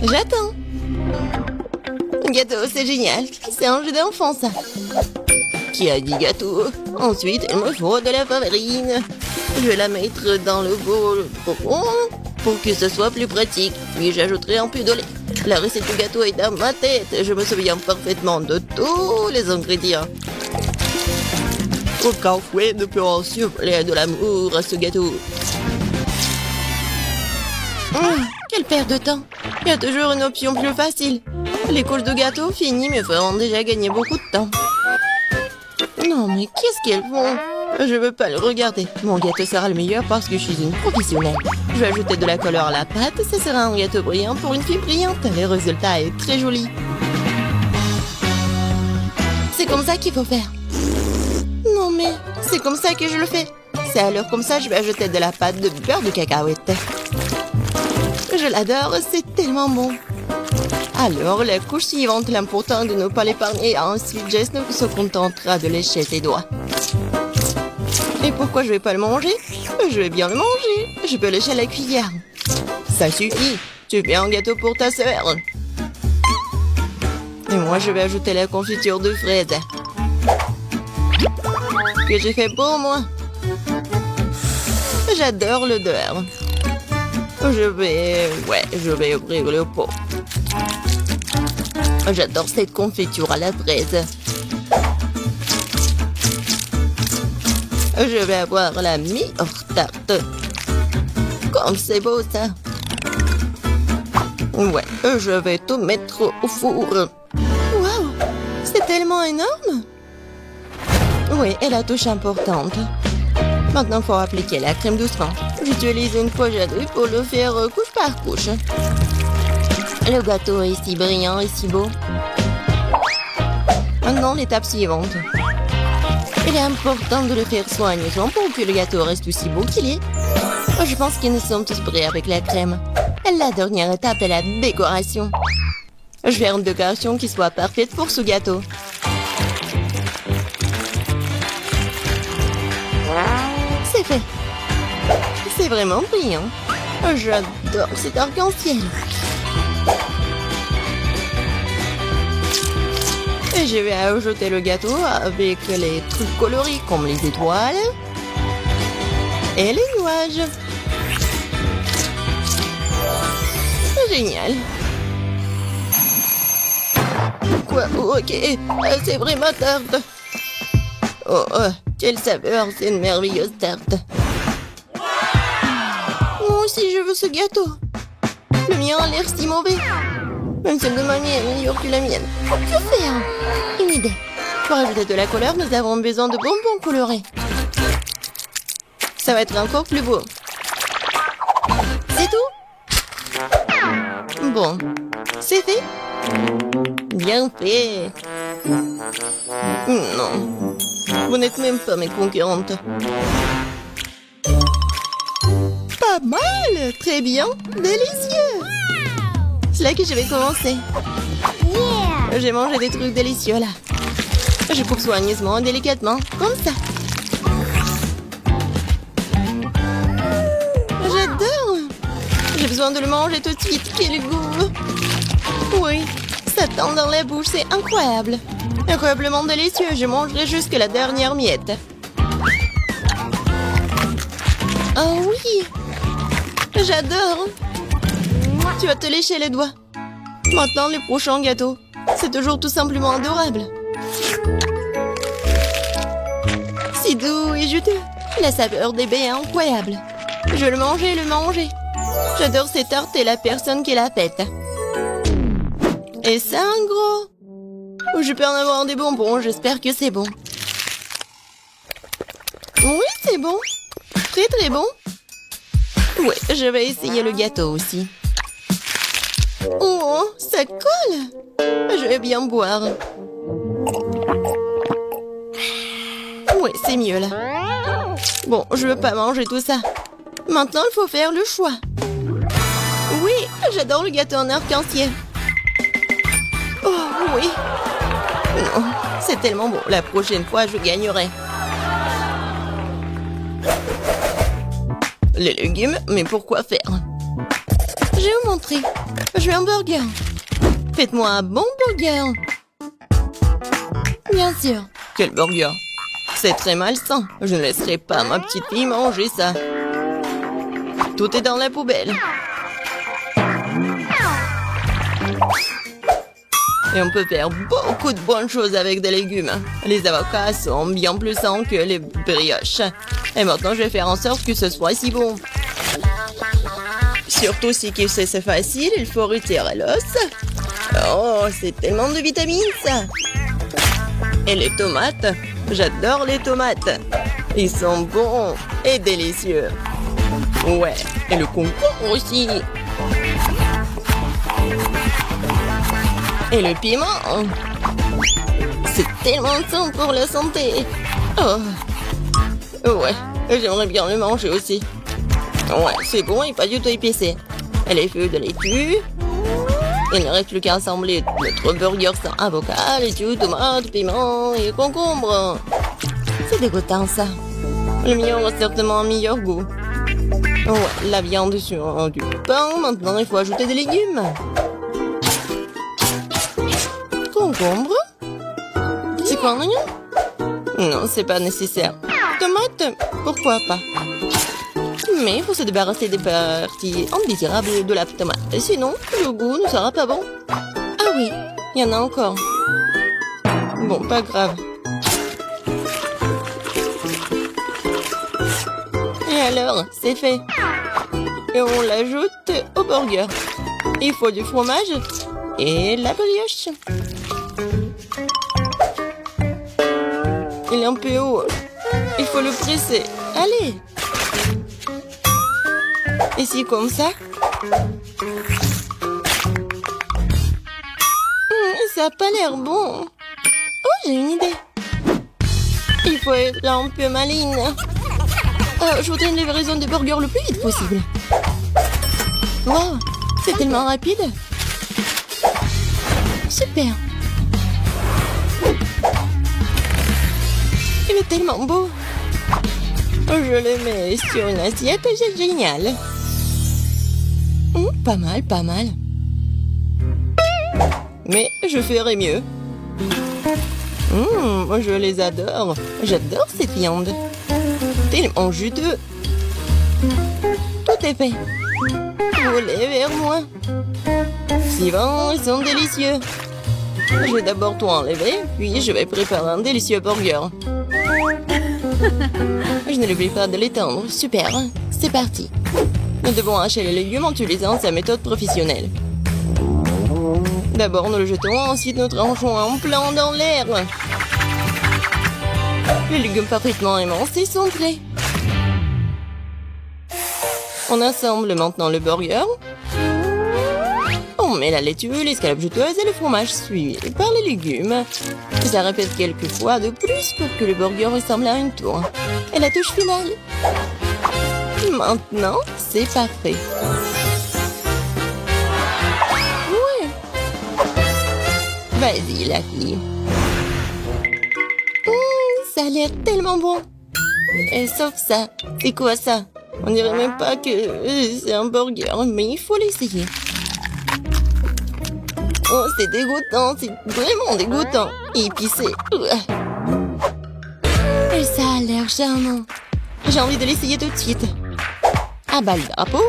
Speaker 1: J'attends. Gâteau, c'est génial. C'est un jeu d'enfant, ça. Qui a dit gâteau? Ensuite, il me faut de la farine. Je vais la mettre dans le bol pour que ce soit plus pratique. Puis j'ajouterai un peu de lait. La recette du gâteau est dans ma tête. Je me souviens parfaitement de tous les ingrédients. Aucun fouet ne peut en souffler de l'amour à ce gâteau. Quelle perte de temps. Il y a toujours une option plus facile. Les couches de gâteau finies me feront déjà gagner beaucoup de temps. Non, mais qu'est-ce qu'elles font? Je veux pas le regarder. Mon gâteau sera le meilleur parce que je suis une professionnelle. Je vais ajouter de la couleur à la pâte. Ce sera un gâteau brillant pour une fille brillante. Le résultat est très joli. C'est comme ça qu'il faut faire. Non, mais c'est comme ça que je le fais. C'est alors comme ça, je vais ajouter de la pâte de beurre de cacahuète. Je l'adore, c'est tellement bon. Alors, la couche suivante, l'important de ne pas l'épargner. Ensuite, Jess se contentera de lécher ses doigts. Et pourquoi je vais pas le manger? Je vais bien le manger. Je peux lécher la cuillère. Ça suffit. Tu fais un gâteau pour ta sœur. Et moi, je vais ajouter la confiture de fraises. Que j'ai fait pour moi. J'adore l'odeur. Je vais ouvrir le pot. J'adore cette confiture à la fraise. Je vais avoir la meilleure tarte. Comme c'est beau, ça. Ouais, je vais tout mettre au four. Waouh, c'est tellement énorme. Oui, et la touche importante. Maintenant, il faut appliquer la crème doucement. J'utilise une pochette pour le faire couche par couche. Le gâteau est si brillant et si beau. Maintenant, l'étape suivante. Il est important de le faire soigneusement pour que le gâteau reste aussi beau qu'il est. Je pense que nous sommes tous prêts avec la crème. La dernière étape est la décoration. Je vais faire une décoration qui soit parfaite pour ce gâteau. C'est fait. C'est vraiment brillant. J'adore cet arc-en-ciel. Et je vais ajouter le gâteau avec les trucs colorés comme les étoiles et les nuages. Génial. Quoi? Ok, c'est vrai ma tarte. Oh, quelle saveur, c'est une merveilleuse tarte. Moi aussi, je veux ce gâteau. Le mien a l'air si mauvais. Même celle de mamie est meilleure que la mienne. Que faire? Une idée. Pour ajouter de la couleur, nous avons besoin de bonbons colorés. Ça va être encore plus beau. C'est tout? Bon, c'est fait. Bien fait. Non. Vous n'êtes même pas mes concurrentes. Pas mal. Très bien. Délicieux. C'est là que je vais commencer. Yeah. J'ai mangé des trucs délicieux là. Je coupe soigneusement, délicatement, comme ça. J'adore. J'ai besoin de le manger tout de suite. Quel goût. Oui, ça tend dans la bouche, c'est incroyable. Incroyablement délicieux. Je mangerai jusqu'à la dernière miette. Oh oui. J'adore. Tu vas te lécher les doigts. Maintenant, le prochain gâteau. C'est toujours tout simplement adorable. Si doux et juteux. La saveur des baies est incroyable. Je vais le manger. J'adore ces tartes et la personne qui la pète. Et c'est un gros. Je peux en avoir des bonbons, j'espère que c'est bon. Oui, c'est bon. Très très bon. Ouais, je vais essayer le gâteau aussi. Oh, ça colle. Je vais bien boire. Ouais, c'est mieux là. Bon, je veux pas manger tout ça. Maintenant, il faut faire le choix. Oui, j'adore le gâteau en arc-en-ciel. Oh, oui. Non, c'est tellement bon. La prochaine fois, je gagnerai. Les légumes, mais pourquoi faire? Je vais vous montrer. Je veux un burger. Faites-moi un bon burger. Bien sûr. Quel burger? C'est très malsain. Je ne laisserai pas ma petite fille manger ça. Tout est dans la poubelle. Et on peut faire beaucoup de bonnes choses avec des légumes. Les avocats sont bien plus sains que les brioches. Et maintenant, je vais faire en sorte que ce soit si bon. Surtout si c'est facile, il faut retirer l'os. Oh, c'est tellement de vitamines, ça. Et les tomates. J'adore les tomates. Ils sont bons et délicieux. Ouais, et le concombre aussi. Et le piment. C'est tellement sain pour la santé. Oh. Ouais, j'aimerais bien le manger aussi. Ouais, c'est bon et pas du tout épicé. Et les feuilles de laitue. Il ne reste plus qu'à assembler notre burger sans avocat, laitue, tomate, piment et concombre. C'est dégoûtant, ça. Le mien aura certainement un meilleur goût. Ouais, la viande sur du pain. Maintenant, il faut ajouter des légumes. Concombre? C'est quoi un oignon? Non, c'est pas nécessaire. Tomate? Pourquoi pas? Mais il faut se débarrasser des parties indésirables de la tomate. Sinon, le goût ne sera pas bon. Ah oui, il y en a encore. Bon, pas grave. Et alors, c'est fait. Et on l'ajoute au burger. Il faut du fromage et la brioche. Il est un peu haut. Il faut le presser. Allez. Ici, comme ça. Ça n'a pas l'air bon. Oh, j'ai une idée. Il faut être un peu maligne. Je voudrais une livraison de burger le plus vite possible. Wow, c'est tellement rapide. Super. Il est tellement beau. Je le mets sur une assiette, c'est génial. Pas mal, pas mal. Mais je ferai mieux. Je les adore. J'adore cette viande. Tellement juteux. Tout est fait. Volez vers moi. Si bon, ils sont délicieux. Je vais d'abord tout enlever, puis je vais préparer un délicieux burger. Je ne l'oublie pas de l'étendre. Super, c'est parti. Nous devons hacher les légumes en utilisant sa méthode professionnelle. D'abord, nous le jetons, ensuite nous tranchons un plan dans l'air. Les légumes parfaitement émincés sont prêts. On assemble maintenant le burger. On met la laitue, l'escalope juteuse et le fromage suivi par les légumes. Ça répète quelques fois de plus pour que le burger ressemble à une tour. Et la touche finale. Maintenant, c'est parfait. Ouais. Vas-y, la fille. Ça a l'air tellement bon. Et sauf ça. C'est quoi ça? On dirait même pas que c'est un burger, mais il faut l'essayer. Oh, c'est dégoûtant, c'est vraiment dégoûtant. Épicé. Et ça a l'air charmant. J'ai envie de l'essayer tout de suite. Ah bah le drapeau.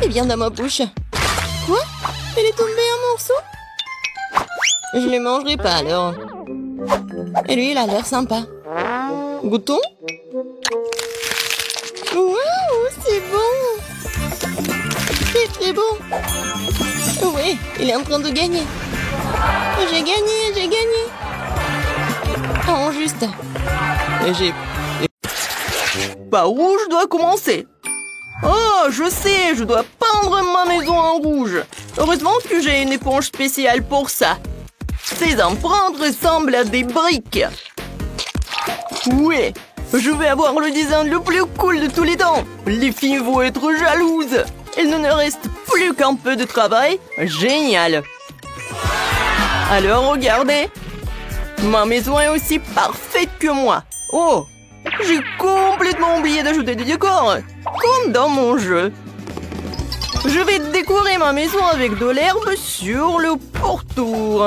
Speaker 1: Et bien dans ma bouche. Quoi? Elle est tombée en morceaux? Je ne le mangerai pas alors. Et lui, il a l'air sympa. Goûtons? Waouh, c'est bon! C'est très bon! Oui, il est en train de gagner. J'ai gagné, j'ai gagné! Oh, juste.
Speaker 2: Par où je dois commencer? Oh, je sais, je dois peindre ma maison en rouge. Heureusement que j'ai une éponge spéciale pour ça. Ces empreintes ressemblent à des briques. Oui, Je vais avoir le design le plus cool de tous les temps. Les filles vont être jalouses. Il ne nous reste plus qu'un peu de travail. Génial. Alors, regardez. Ma maison est aussi parfaite que moi. Oh, j'ai complètement oublié d'ajouter des décors. Comme dans mon jeu. Je vais décorer ma maison avec de l'herbe sur le pourtour.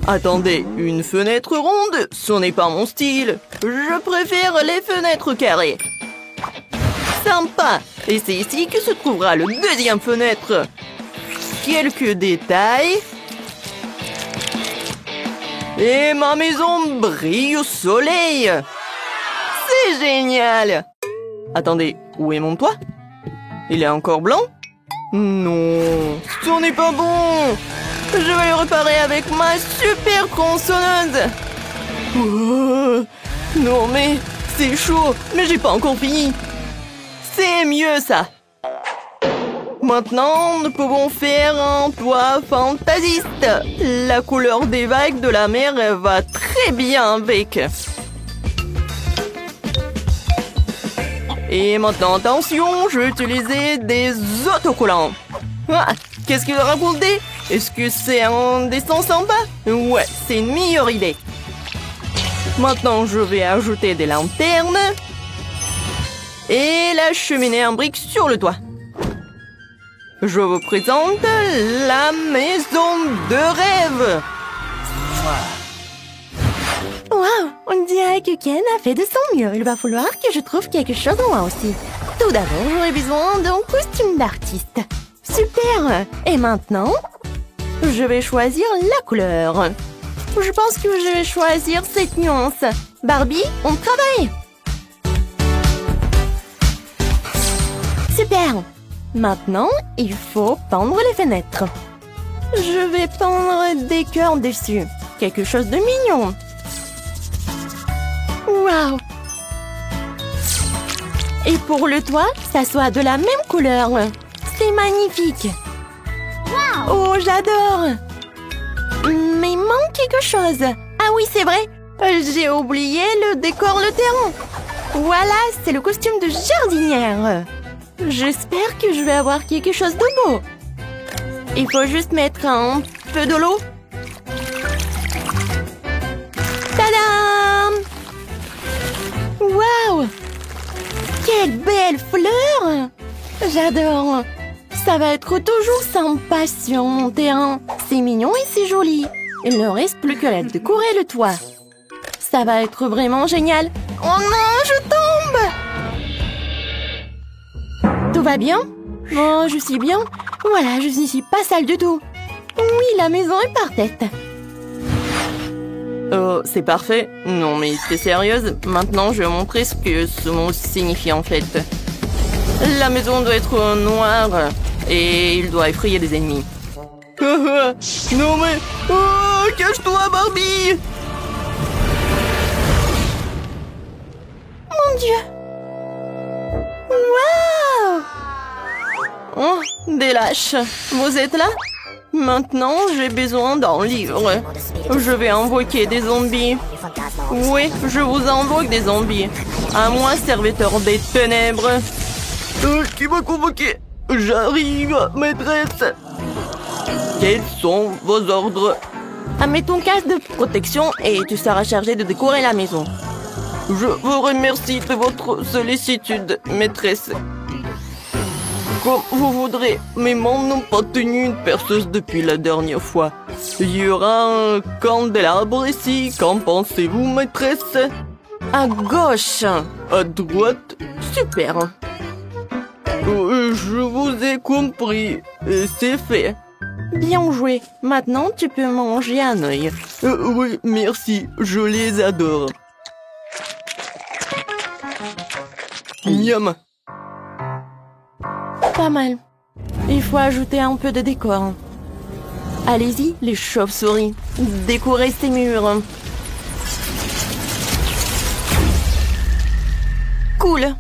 Speaker 2: Attendez, une fenêtre ronde, ce n'est pas mon style. Je préfère les fenêtres carrées. Sympa. Et c'est ici que se trouvera le deuxième fenêtre. Quelques détails. Et ma maison brille au soleil. C'est génial. Attendez, où est mon toit? Il est encore blanc? Non, ce n'est pas bon. Je vais le réparer avec ma super tronçonneuse. Oh, non mais, c'est chaud, mais j'ai pas encore fini. C'est mieux ça. Maintenant, nous pouvons faire un toit fantaisiste. La couleur des vagues de la mer va très bien avec. Et maintenant, attention, je vais utiliser des autocollants. Ah, qu'est-ce qu'il a raconté? Est-ce que c'est un dessin sympa? Ouais, c'est une meilleure idée. Maintenant, je vais ajouter des lanternes. Et la cheminée en briques sur le toit. Je vous présente la maison de rêve.
Speaker 1: Waouh, on dirait que Ken a fait de son mieux. Il va falloir que je trouve quelque chose moi aussi. Tout d'abord, j'aurai besoin d'un costume d'artiste. Super. Et maintenant, je vais choisir la couleur. Je pense que je vais choisir cette nuance. Barbie, on travaille. Super. Maintenant, il faut peindre les fenêtres. Je vais peindre des cœurs dessus. Quelque chose de mignon. Waouh! Et pour le toit, ça soit de la même couleur. C'est magnifique. Wow. Oh, j'adore. Mais il manque quelque chose. Ah oui, c'est vrai. J'ai oublié le décor, le terrain. Voilà, c'est le costume de jardinière. J'espère que je vais avoir quelque chose de beau. Il faut juste mettre un peu de l'eau. Tadam! Waouh! Quelle belle fleur! J'adore! Ça va être toujours sympa sur mon terrain. C'est mignon et c'est joli. Il ne reste plus que la décorer le toit. Ça va être vraiment génial. Oh non, je tombe! Tout va bien? Oh, je suis bien. Voilà, je ne suis pas sale du tout. Oui, la maison est parfaite.
Speaker 2: Oh, c'est parfait. Non, mais t'es sérieuse? Maintenant, je vais montrer ce que ce mot signifie en fait. La maison doit être noire et il doit effrayer des ennemis. Non mais... Oh, cache-toi, Barbie!
Speaker 1: Mon Dieu! Waouh!
Speaker 2: Oh, des lâches. Vous êtes là? Maintenant, j'ai besoin d'un livre. Je vais invoquer des zombies. Oui, je vous invoque des zombies. À moi, serviteur des ténèbres. Qui m'a convoqué? J'arrive, maîtresse. Quels sont vos ordres?
Speaker 1: Mets ton casque de protection et tu seras chargé de décorer la maison.
Speaker 2: Je vous remercie de votre sollicitude, maîtresse. Comme vous voudrez, mes mains n'ont pas tenu une perceuse depuis la dernière fois. Il y aura un candélabre ici. Qu'en pensez-vous, maîtresse?
Speaker 1: À gauche.
Speaker 2: À droite?
Speaker 1: Super.
Speaker 2: Je vous ai compris. C'est fait.
Speaker 1: Bien joué. Maintenant, tu peux manger un œil.
Speaker 2: Oui, merci. Je les adore. Miam.
Speaker 1: Pas mal. Il faut ajouter un peu de décor. Allez-y, les chauves-souris. Décorez ces murs. Cool.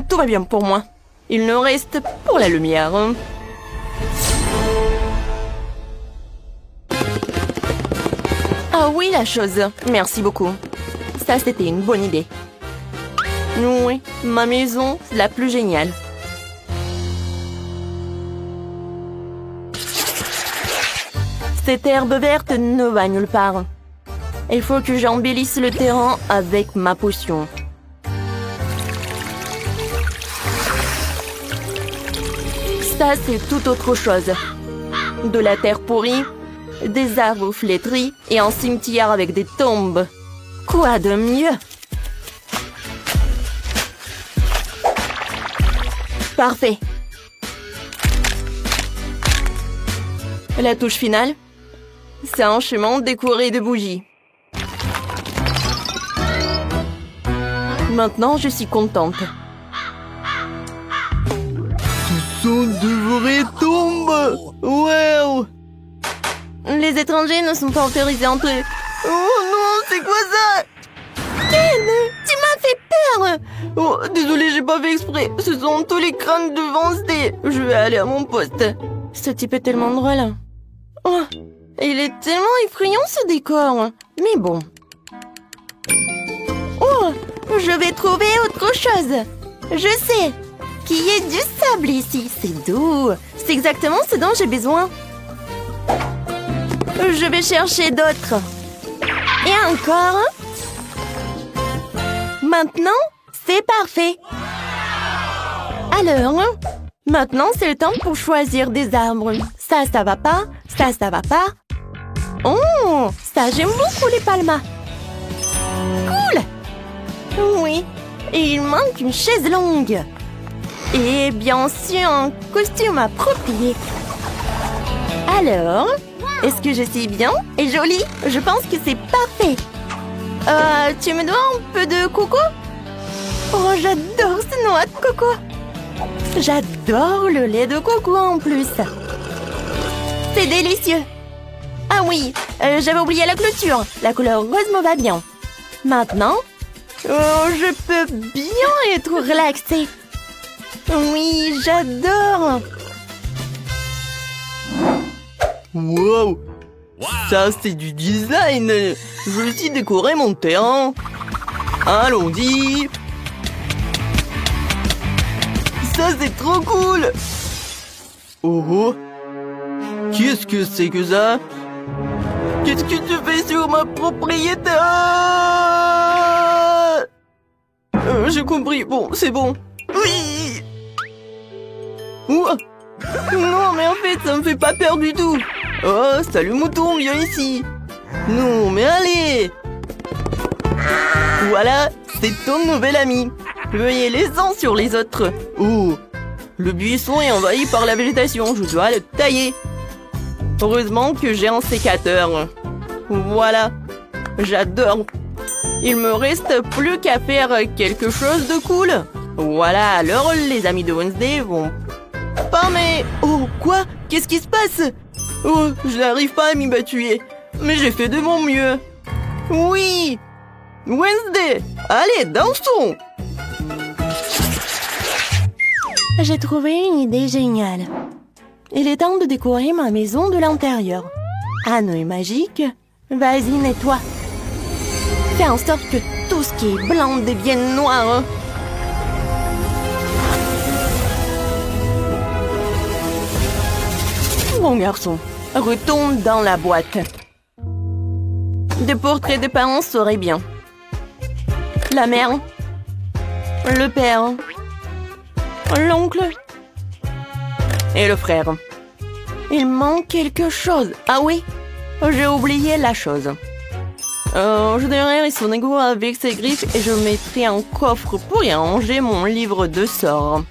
Speaker 1: Tout va bien pour moi. Il nous reste pour la lumière. Ah oui, la chose. Merci beaucoup. Ça, c'était une bonne idée. Oui, ma maison, c'est la plus géniale. Cette herbe verte ne va nulle part. Il faut que j'embellisse le terrain avec ma potion. Ça, c'est tout autre chose. De la terre pourrie, des arbres flétris et un cimetière avec des tombes. Quoi de mieux? Parfait. La touche finale, c'est un chemin décoré de bougies. Maintenant, je suis contente.
Speaker 2: Ce sont de vraies tombes! Wow!
Speaker 1: Les étrangers ne sont pas autorisés à entrer.
Speaker 2: Oh non, c'est quoi ça?
Speaker 1: Ken, tu m'as fait peur!
Speaker 2: Oh, désolé, j'ai pas fait exprès. Ce sont tous les crânes de Wednesday. Je vais aller à mon poste.
Speaker 1: Ce type est tellement drôle. Oh, il est tellement effrayant ce décor. Mais bon. Oh, je vais trouver autre chose. Je sais qu'il y a du sable ici. C'est doux. C'est exactement ce dont j'ai besoin. Je vais chercher d'autres. Et encore. Maintenant, c'est parfait. Alors, maintenant, c'est le temps pour choisir des arbres. Ça va pas. Ça va pas. Oh, ça, j'aime beaucoup les palmas. Cool. Oui, et il manque une chaise longue. Et bien sûr, un costume approprié. Alors, est-ce que je suis bien et jolie? Je pense que c'est parfait. Tu me dois un peu de coco? Oh, j'adore ces noix de coco. J'adore le lait de coco en plus. C'est délicieux. Ah oui, j'avais oublié la clôture. La couleur rose me va bien. Maintenant, je peux bien être relaxée. Oui, j'adore.
Speaker 2: Wow! Ça, c'est du design. Je vais aussi décorer mon terrain. Allons-y. Ça, c'est trop cool. Oh oh. Qu'est-ce que c'est que ça? Qu'est-ce que tu fais sur ma propriété? J'ai compris. Bon, c'est bon. Oui. Ouah. Non, mais en fait, ça me fait pas peur du tout. Oh, salut mouton, viens ici. Non, mais allez. Voilà, c'est ton nouvel ami. Veuillez les uns sur les autres. Oh, le buisson est envahi par la végétation. Je dois le tailler. Heureusement que j'ai un sécateur. Voilà, j'adore. Il me reste plus qu'à faire quelque chose de cool. Voilà, alors les amis de Wednesday vont... Pas mais... Oh, quoi? Qu'est-ce qui se passe? Oh, je n'arrive pas à m'y battuer. Mais j'ai fait de mon mieux. Oui! Wednesday, allez, dansons!
Speaker 1: J'ai trouvé une idée géniale. Il est temps de décorer ma maison de l'intérieur. Anneau est magique. Vas-y, nettoie. Fais en sorte que tout ce qui est blanc devienne noir. Bon garçon, retourne dans la boîte. Des portraits de parents seraient bien. La mère, le père, l'oncle et le frère. Il manque quelque chose. Ah oui, j'ai oublié la chose. Je donnerai son égout avec ses griffes et je mettrai un coffre pour y ranger mon livre de sorts.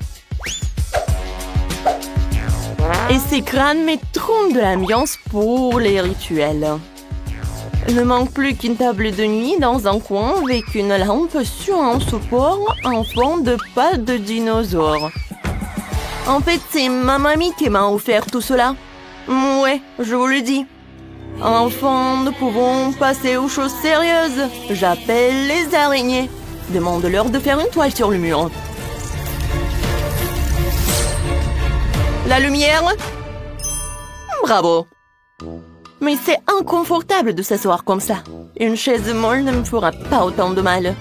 Speaker 1: Et ces crânes mettront de l'ambiance pour les rituels. Il ne manque plus qu'une table de nuit dans un coin avec une lampe sur un support en forme de pattes de dinosaure. En fait, c'est ma mamie qui m'a offert tout cela. Ouais, je vous le dis. Enfin, nous pouvons passer aux choses sérieuses. J'appelle les araignées. Demande-leur de faire une toile sur le mur. La lumière. Bravo. Mais c'est inconfortable de s'asseoir comme ça. Une chaise molle ne me fera pas autant de mal.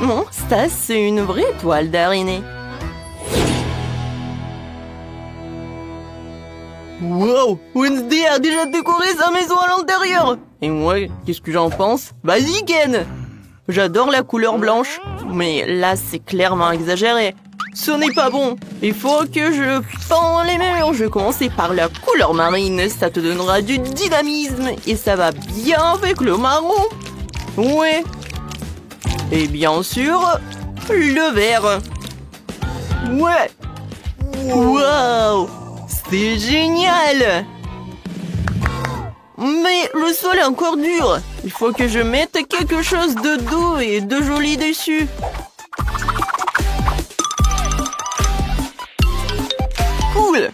Speaker 1: Bon, ça, c'est une vraie toile d'araignée.
Speaker 2: Wow, Wednesday a déjà décoré sa maison à l'intérieur. Et moi, qu'est-ce que j'en pense? Vas-y, Ken. J'adore la couleur blanche, mais là, c'est clairement exagéré. Ce n'est pas bon. Il faut que je peins les murs. Je vais commencer par la couleur marine. Ça te donnera du dynamisme et ça va bien avec le marron. Ouais. Et bien sûr, le vert. Ouais. Wow. C'est génial! Mais le sol est encore dur. Il faut que je mette quelque chose de doux et de joli dessus. Cool!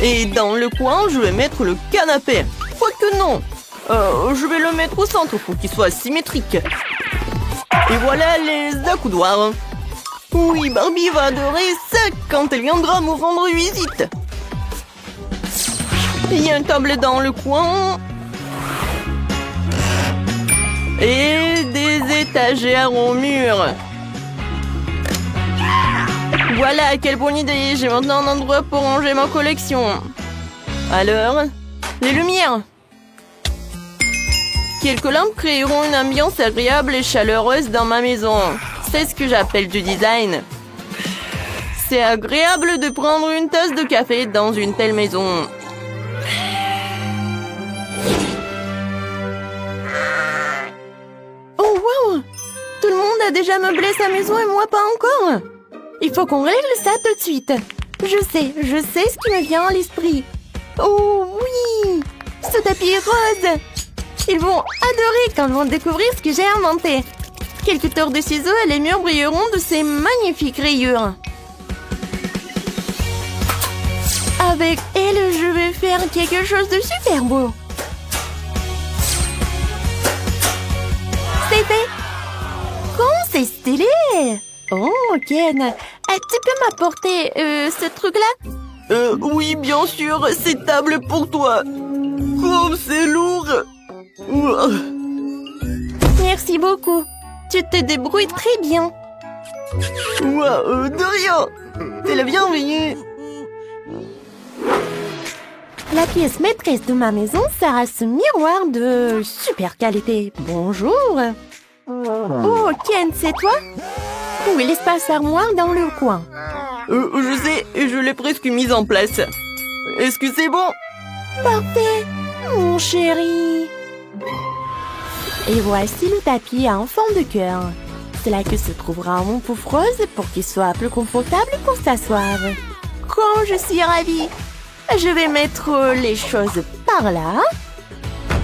Speaker 2: Et dans le coin, je vais mettre le canapé. Quoique non. Je vais le mettre au centre pour qu'il soit symétrique. Et voilà les accoudoirs. Oui, Barbie va adorer ça quand elle viendra me rendre visite. Il y a une table dans le coin. Et des étagères au mur. Voilà, quelle bonne idée. J'ai maintenant un endroit pour ranger ma collection. Alors, les lumières. Quelques lampes créeront une ambiance agréable et chaleureuse dans ma maison. C'est ce que j'appelle du design. C'est agréable de prendre une tasse de café dans une telle maison. Tout le monde a déjà meublé sa maison et moi pas encore. Il faut qu'on règle ça tout de suite. Je sais ce qui me vient à l'esprit. Oh oui, ce tapis rose. Ils vont adorer quand ils vont découvrir ce que j'ai inventé. Quelques tours de ciseaux et les murs brilleront de ces magnifiques rayures. Avec elle, je vais faire quelque chose de super beau. C'est fait. C'est stylé! Oh, Ken, tu peux m'apporter ce truc-là? Oui, bien sûr, c'est table pour toi. Comme c'est lourd!
Speaker 1: Merci beaucoup. Tu te débrouilles très bien.
Speaker 2: De rien! T'es la bienvenue!
Speaker 1: La pièce maîtresse de ma maison sera ce miroir de super qualité. Bonjour! Oh, Ken, c'est toi? Oui, l'espace armoire dans le coin.
Speaker 2: Je sais, je l'ai presque mise en place. Est-ce que c'est bon?
Speaker 1: Parfait, mon chéri. Et voici le tapis en forme de cœur. C'est là que se trouvera mon pouf rose pour qu'il soit plus confortable pour s'asseoir. Comme je suis ravie. Je vais mettre les choses par là.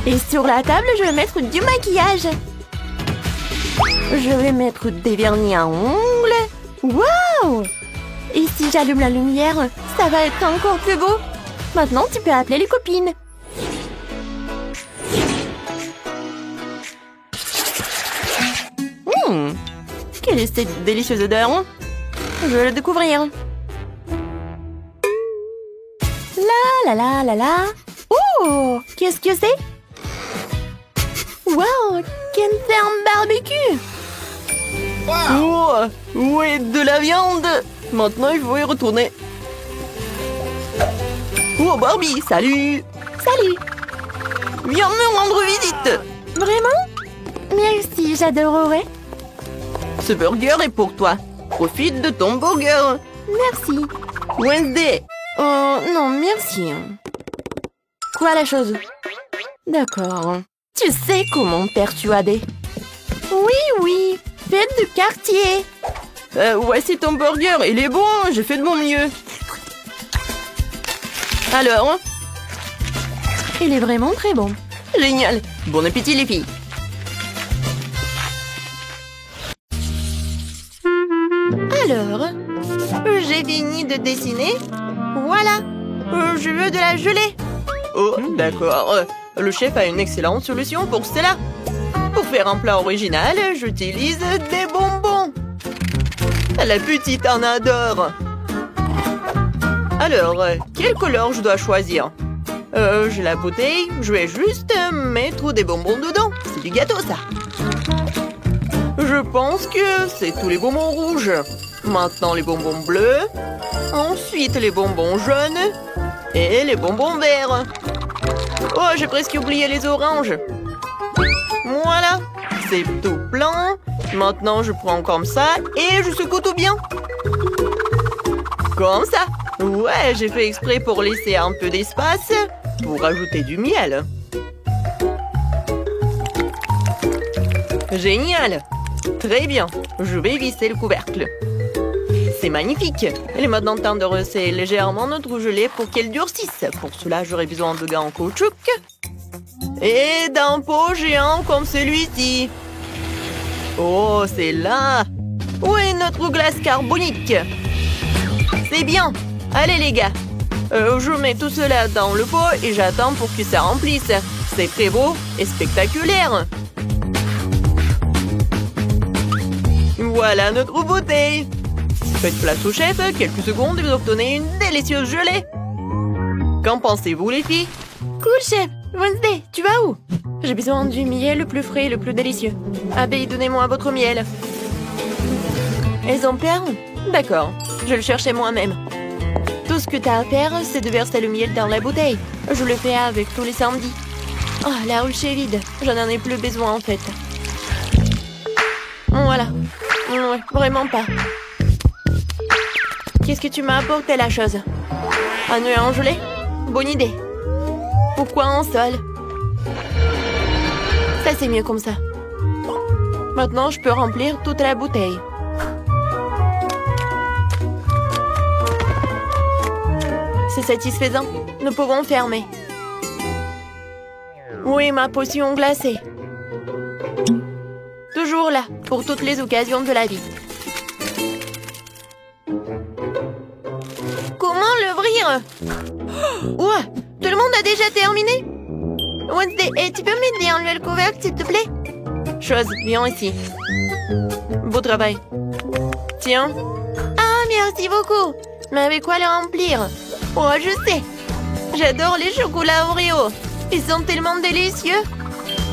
Speaker 1: Et sur la table, je vais mettre du maquillage. Je vais mettre des vernis à ongles. Waouh! Et si j'allume la lumière, ça va être encore plus beau. Maintenant, tu peux appeler les copines. Quelle est cette délicieuse odeur? Je vais la découvrir. La la la la la. Oh! Qu'est-ce que c'est? Wow! Ken fait un barbecue!
Speaker 2: Oh! Ouais, de la viande! Maintenant, il faut y retourner. Oh, Barbie, salut!
Speaker 1: Salut!
Speaker 2: Viens me rendre visite!
Speaker 1: Vraiment? Merci, j'adorerais.
Speaker 2: Ce burger est pour toi. Profite de ton burger.
Speaker 1: Merci.
Speaker 2: Wednesday!
Speaker 1: Non, merci. Quoi la chose? D'accord. Tu sais comment me persuader? Oui, fête du quartier.
Speaker 2: Voici ton burger, il est bon, j'ai fait de mon mieux. Alors?
Speaker 1: Il est vraiment très bon.
Speaker 2: Génial. Bon appétit les filles.
Speaker 1: Alors, j'ai fini de dessiner. Voilà, je veux de la gelée.
Speaker 2: Oh, d'accord. Le chef a une excellente solution pour cela. Pour faire un plat original, j'utilise des bonbons. La petite en adore. Alors, quelle couleur je dois choisir? J'ai la bouteille, je vais juste mettre des bonbons dedans. C'est du gâteau, ça. Je pense que c'est tous les bonbons rouges. Maintenant, les bonbons bleus. Ensuite, les bonbons jaunes. Et les bonbons verts. Oh, j'ai presque oublié les oranges. Voilà, c'est tout plein. Maintenant, je prends comme ça et je secoue tout bien. Comme ça. Ouais, j'ai fait exprès pour laisser un peu d'espace pour ajouter du miel. Génial. Très bien. Je vais visser le couvercle. C'est magnifique. Il est maintenant temps de resserrer légèrement notre gelée pour qu'elle durcisse. Pour cela, j'aurai besoin de gants en caoutchouc et d'un pot géant comme celui-ci. Oh, c'est là. Où est notre glace carbonique? C'est bien. Allez, les gars. Je mets tout cela dans le pot et j'attends pour que ça remplisse. C'est très beau et spectaculaire. Voilà notre bouteille. Faites place au chef, quelques secondes et vous obtenez une délicieuse gelée. Qu'en pensez-vous, les filles?
Speaker 1: Cool, chef. Wednesday, tu vas où? J'ai besoin du miel le plus frais et le plus délicieux.
Speaker 2: Abby, donnez-moi votre miel.
Speaker 1: Elles ont peur?
Speaker 2: D'accord, je le cherchais moi-même.
Speaker 1: Tout ce que t'as à faire, c'est de verser le miel dans la bouteille. Je le fais avec tous les samedis. Oh, la ruche est vide. J'en en ai plus besoin, en fait. Voilà. Ouais, vraiment pas. Qu'est-ce que tu m'as apporté, la chose? Un œuf en gelée? Bonne idée. Pourquoi en sol? Ça, c'est mieux comme ça. Maintenant, je peux remplir toute la bouteille. C'est satisfaisant. Nous pouvons fermer. Oui, ma potion glacée. Toujours là, pour toutes les occasions de la vie. Comment l'ouvrir? Ouah, tout le monde a déjà terminé? Wednesday, tu peux m'aider à enlever le couvercle, s'il te plaît? Chose, viens ici. Beau travail. Tiens. Ah, merci beaucoup. Mais avec quoi le remplir? Oh, je sais. J'adore les chocolats Oreo. Ils sont tellement délicieux.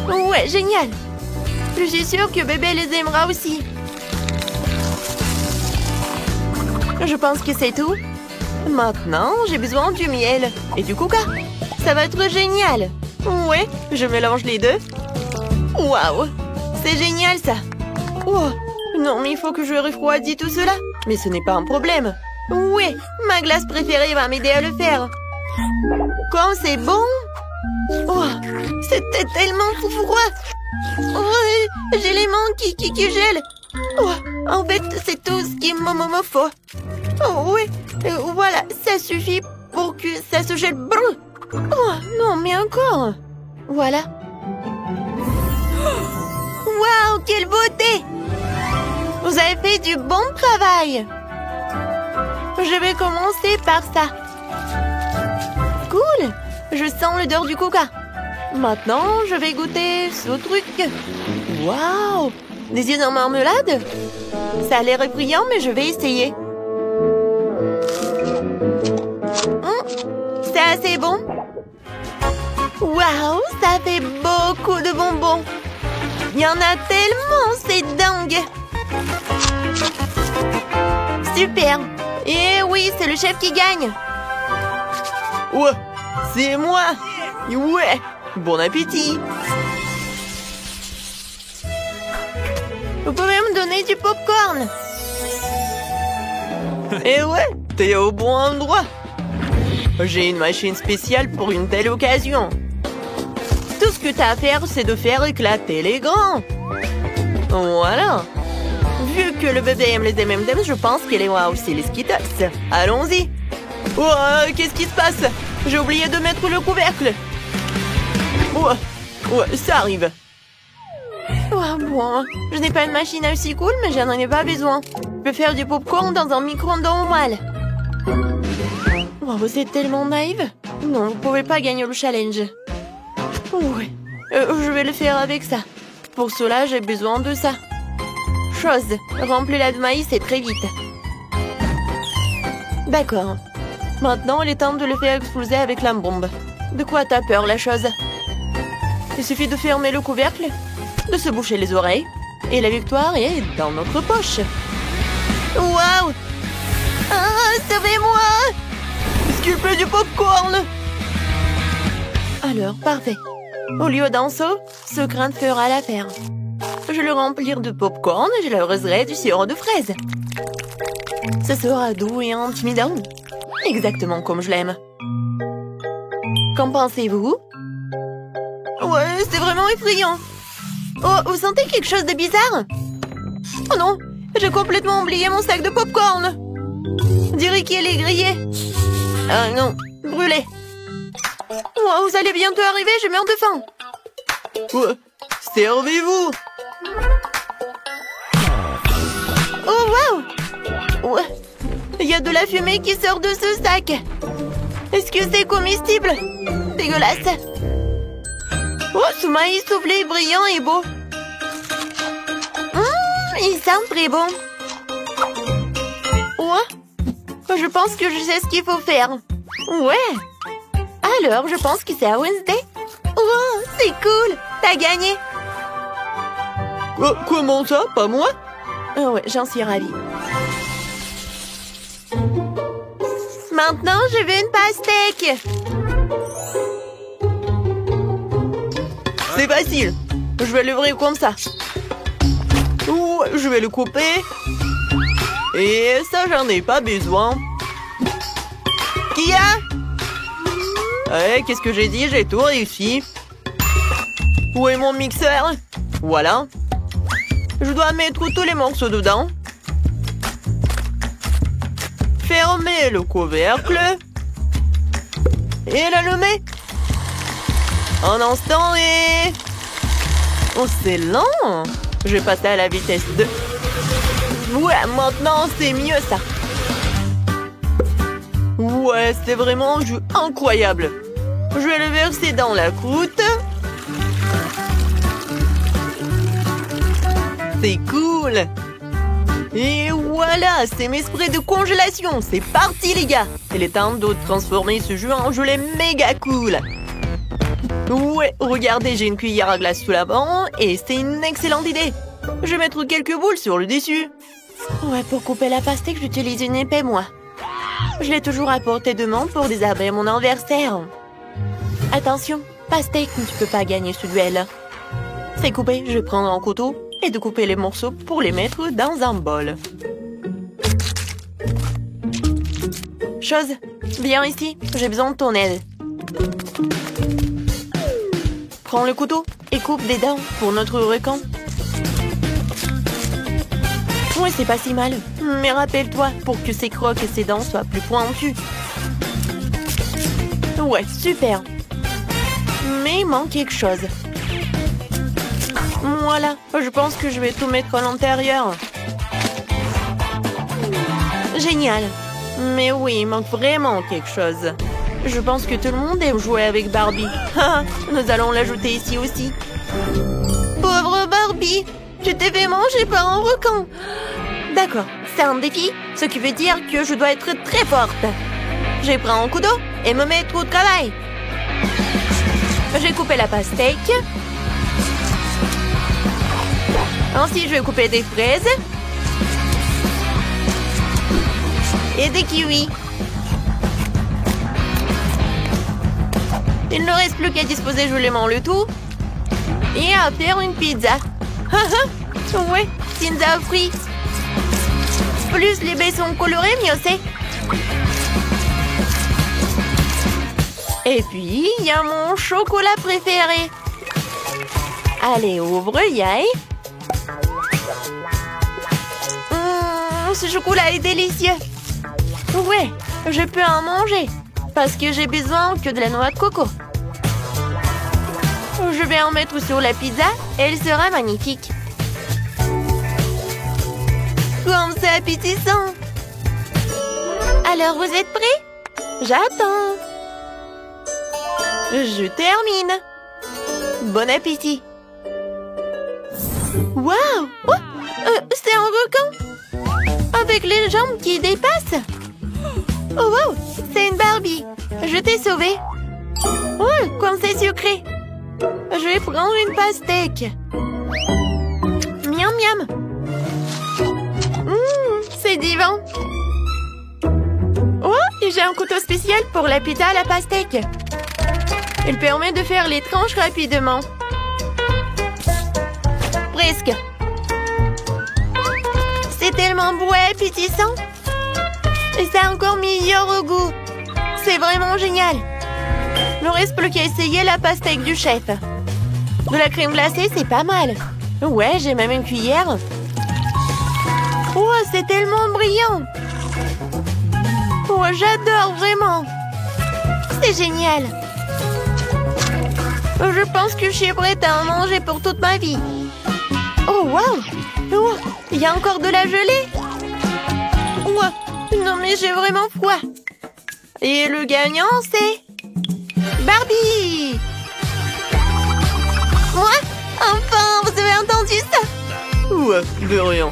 Speaker 1: Ouais, génial. Je suis sûre que bébé les aimera aussi. Je pense que c'est tout. Maintenant, j'ai besoin du miel et du coca. Ça va être génial. Ouais, je mélange les deux. Waouh, c'est génial ça. Oh, non, mais il faut que je refroidisse tout cela. Mais ce n'est pas un problème. Ouais, ma glace préférée va m'aider à le faire. Comme c'est bon. Oh, c'était tellement froid. Oh, j'ai les mains qui gèlent. Oh, en fait, c'est tout ce qu'il me faut. Oh, oui, voilà, ça suffit pour que ça se gèle. Brrr. Oh, non, mais encore. Voilà. Waouh, quelle beauté! Vous avez fait du bon travail. Je vais commencer par ça. Cool. Je sens l'odeur du coca. Maintenant, je vais goûter ce truc. Waouh! Des yeux en marmelade? Ça a l'air effrayant, mais je vais essayer. C'est assez bon. Waouh, ça fait beaucoup de bonbons. Il y en a tellement, c'est dingue. Super. Et oui, c'est le chef qui gagne.
Speaker 2: Ouais, c'est moi. Ouais, bon appétit.
Speaker 1: Vous pouvez me donner du popcorn?
Speaker 2: Et ouais, t'es au bon endroit. J'ai une machine spéciale pour une telle occasion. Tout ce que t'as à faire, c'est de faire éclater les grands. Voilà. Vu que le bébé aime les M&M's, je pense qu'il aimera aussi les Skittles. Allons-y. Oh, qu'est-ce qui se passe? J'ai oublié de mettre le couvercle. Ouais, ça arrive.
Speaker 1: Oh, bon, je n'ai pas une machine aussi cool, mais j'en ai pas besoin. Je peux faire du popcorn dans un micro-ondes normal. Oh, vous êtes tellement naïve. Non, vous pouvez pas gagner le challenge. Ouais, je vais le faire avec ça. Pour cela, j'ai besoin de ça. Chose, remplis-la de maïs et très vite. D'accord. Maintenant, il est temps de le faire exploser avec la bombe. De quoi t'as peur, la chose? Il suffit de fermer le couvercle, de se boucher les oreilles, et la victoire est dans notre poche. Waouh! Ah, sauvez-moi!
Speaker 2: Est-ce qu'il plaît du popcorn?
Speaker 1: Alors, parfait. Au lieu d'un seau, ce grain fera l'affaire. Je le remplir de popcorn et je l'arroserai du sirop de fraise. Ce sera doux et intimidant. Exactement comme je l'aime. Qu'en pensez-vous? Ouais, c'est vraiment effrayant. Oh, vous sentez quelque chose de bizarre? Oh non, j'ai complètement oublié mon sac de popcorn. On dirait qu'il est grillé. Ah non, brûlé. Oh, vous allez bientôt arriver, je meurs de faim.
Speaker 2: Ouais, servez-vous.
Speaker 1: Oh, waouh! Ouais, il y a de la fumée qui sort de ce sac. Est-ce que c'est comestible? Dégueulasse. Oh, ce maïs soufflé brillant et beau. Il sent très bon. Ouais, je pense que je sais ce qu'il faut faire. Ouais. Alors, je pense que c'est à Wednesday. Oh, c'est cool. T'as gagné.
Speaker 2: Comment ça? Pas moi?
Speaker 1: Oh ouais, j'en suis ravie. Maintenant, je veux une pastèque.
Speaker 2: C'est facile. Je vais l'ouvrir comme ça. Ouh, je vais le couper. Et ça, j'en ai pas besoin. Qui a? Qu'est-ce que j'ai dit? J'ai tout réussi. Où est mon mixeur? Voilà. Je dois mettre tous les morceaux dedans. Fermer le couvercle. Et l'allumer. Un instant et... Oh, c'est lent. Je vais passer à la vitesse 2. Ouais, maintenant, c'est mieux, ça. Ouais, c'est vraiment un jus incroyable. Je vais le verser dans la croûte. C'est cool. Et voilà, c'est mes sprays de congélation. C'est parti, les gars. Il est temps de transformer ce jus en gelée méga cool. Ouais, regardez, j'ai une cuillère à glace sous la banc et c'est une excellente idée. Je vais mettre quelques boules sur le dessus. Ouais, pour couper la pastèque, j'utilise une épée, moi. Je l'ai toujours à portée de main pour désarmer mon adversaire. Attention, pastèque, tu peux pas gagner ce duel. C'est coupé, je vais prendre un couteau et de couper les morceaux pour les mettre dans un bol. Chose, viens ici, j'ai besoin de ton aide. Prends le couteau et coupe des dents pour notre requin. Ouais, c'est pas si mal. Mais rappelle-toi, pour que ses crocs et ses dents soient plus pointus. Ouais, super. Mais il manque quelque chose. Voilà, je pense que je vais tout mettre à l'intérieur. Génial. Mais oui, il manque vraiment quelque chose. Je pense que tout le monde aime jouer avec Barbie. Nous allons l'ajouter ici aussi. Pauvre Barbie, tu t'es fait manger par un requin. D'accord, c'est un défi, ce qui veut dire que je dois être très forte. Je prends un couteau et me mettre au travail. J'ai coupé la pastèque. Ensuite, je vais couper des fraises. Et des kiwis. Il ne reste plus qu'à disposer joliment le tout. Et à faire une pizza. Ouais, pizza aux fruits. Plus les baies sont colorées, mieux c'est. Et puis, il y a mon chocolat préféré. Allez, ouvre, yaï. Ce chocolat est délicieux. Ouais, je peux en manger. Parce que j'ai besoin que de la noix de coco. Je vais en mettre sur la pizza et elle sera magnifique. Comme c'est appétissant. Alors, vous êtes prêts? J'attends. Je termine. Bon appétit. Waouh! Oh, c'est un requin. Avec les jambes qui dépassent. Oh wow!
Speaker 1: C'est une Barbie. Je t'ai sauvée. Oh, comme c'est sucré. Je vais prendre une pastèque. Miam miam. C'est divin. Oh, et j'ai un couteau spécial pour la pita à la pastèque. Il permet de faire les tranches rapidement. Presque. C'est tellement beau et appétissant. Et c'est encore meilleur au goût. C'est vraiment génial. Il ne reste plus qu'à essayer la pastèque du chef. De la crème glacée, c'est pas mal. Ouais, j'ai même une cuillère. Oh, c'est tellement brillant. Oh, j'adore vraiment. C'est génial. Je pense que je suis prête à en manger pour toute ma vie. Oh, wow. Oh, il y a encore de la gelée. Oh, non, mais j'ai vraiment froid. Et le gagnant, c'est... Barbie. Moi? Enfin, vous avez entendu ça?
Speaker 2: Ouais, de rien.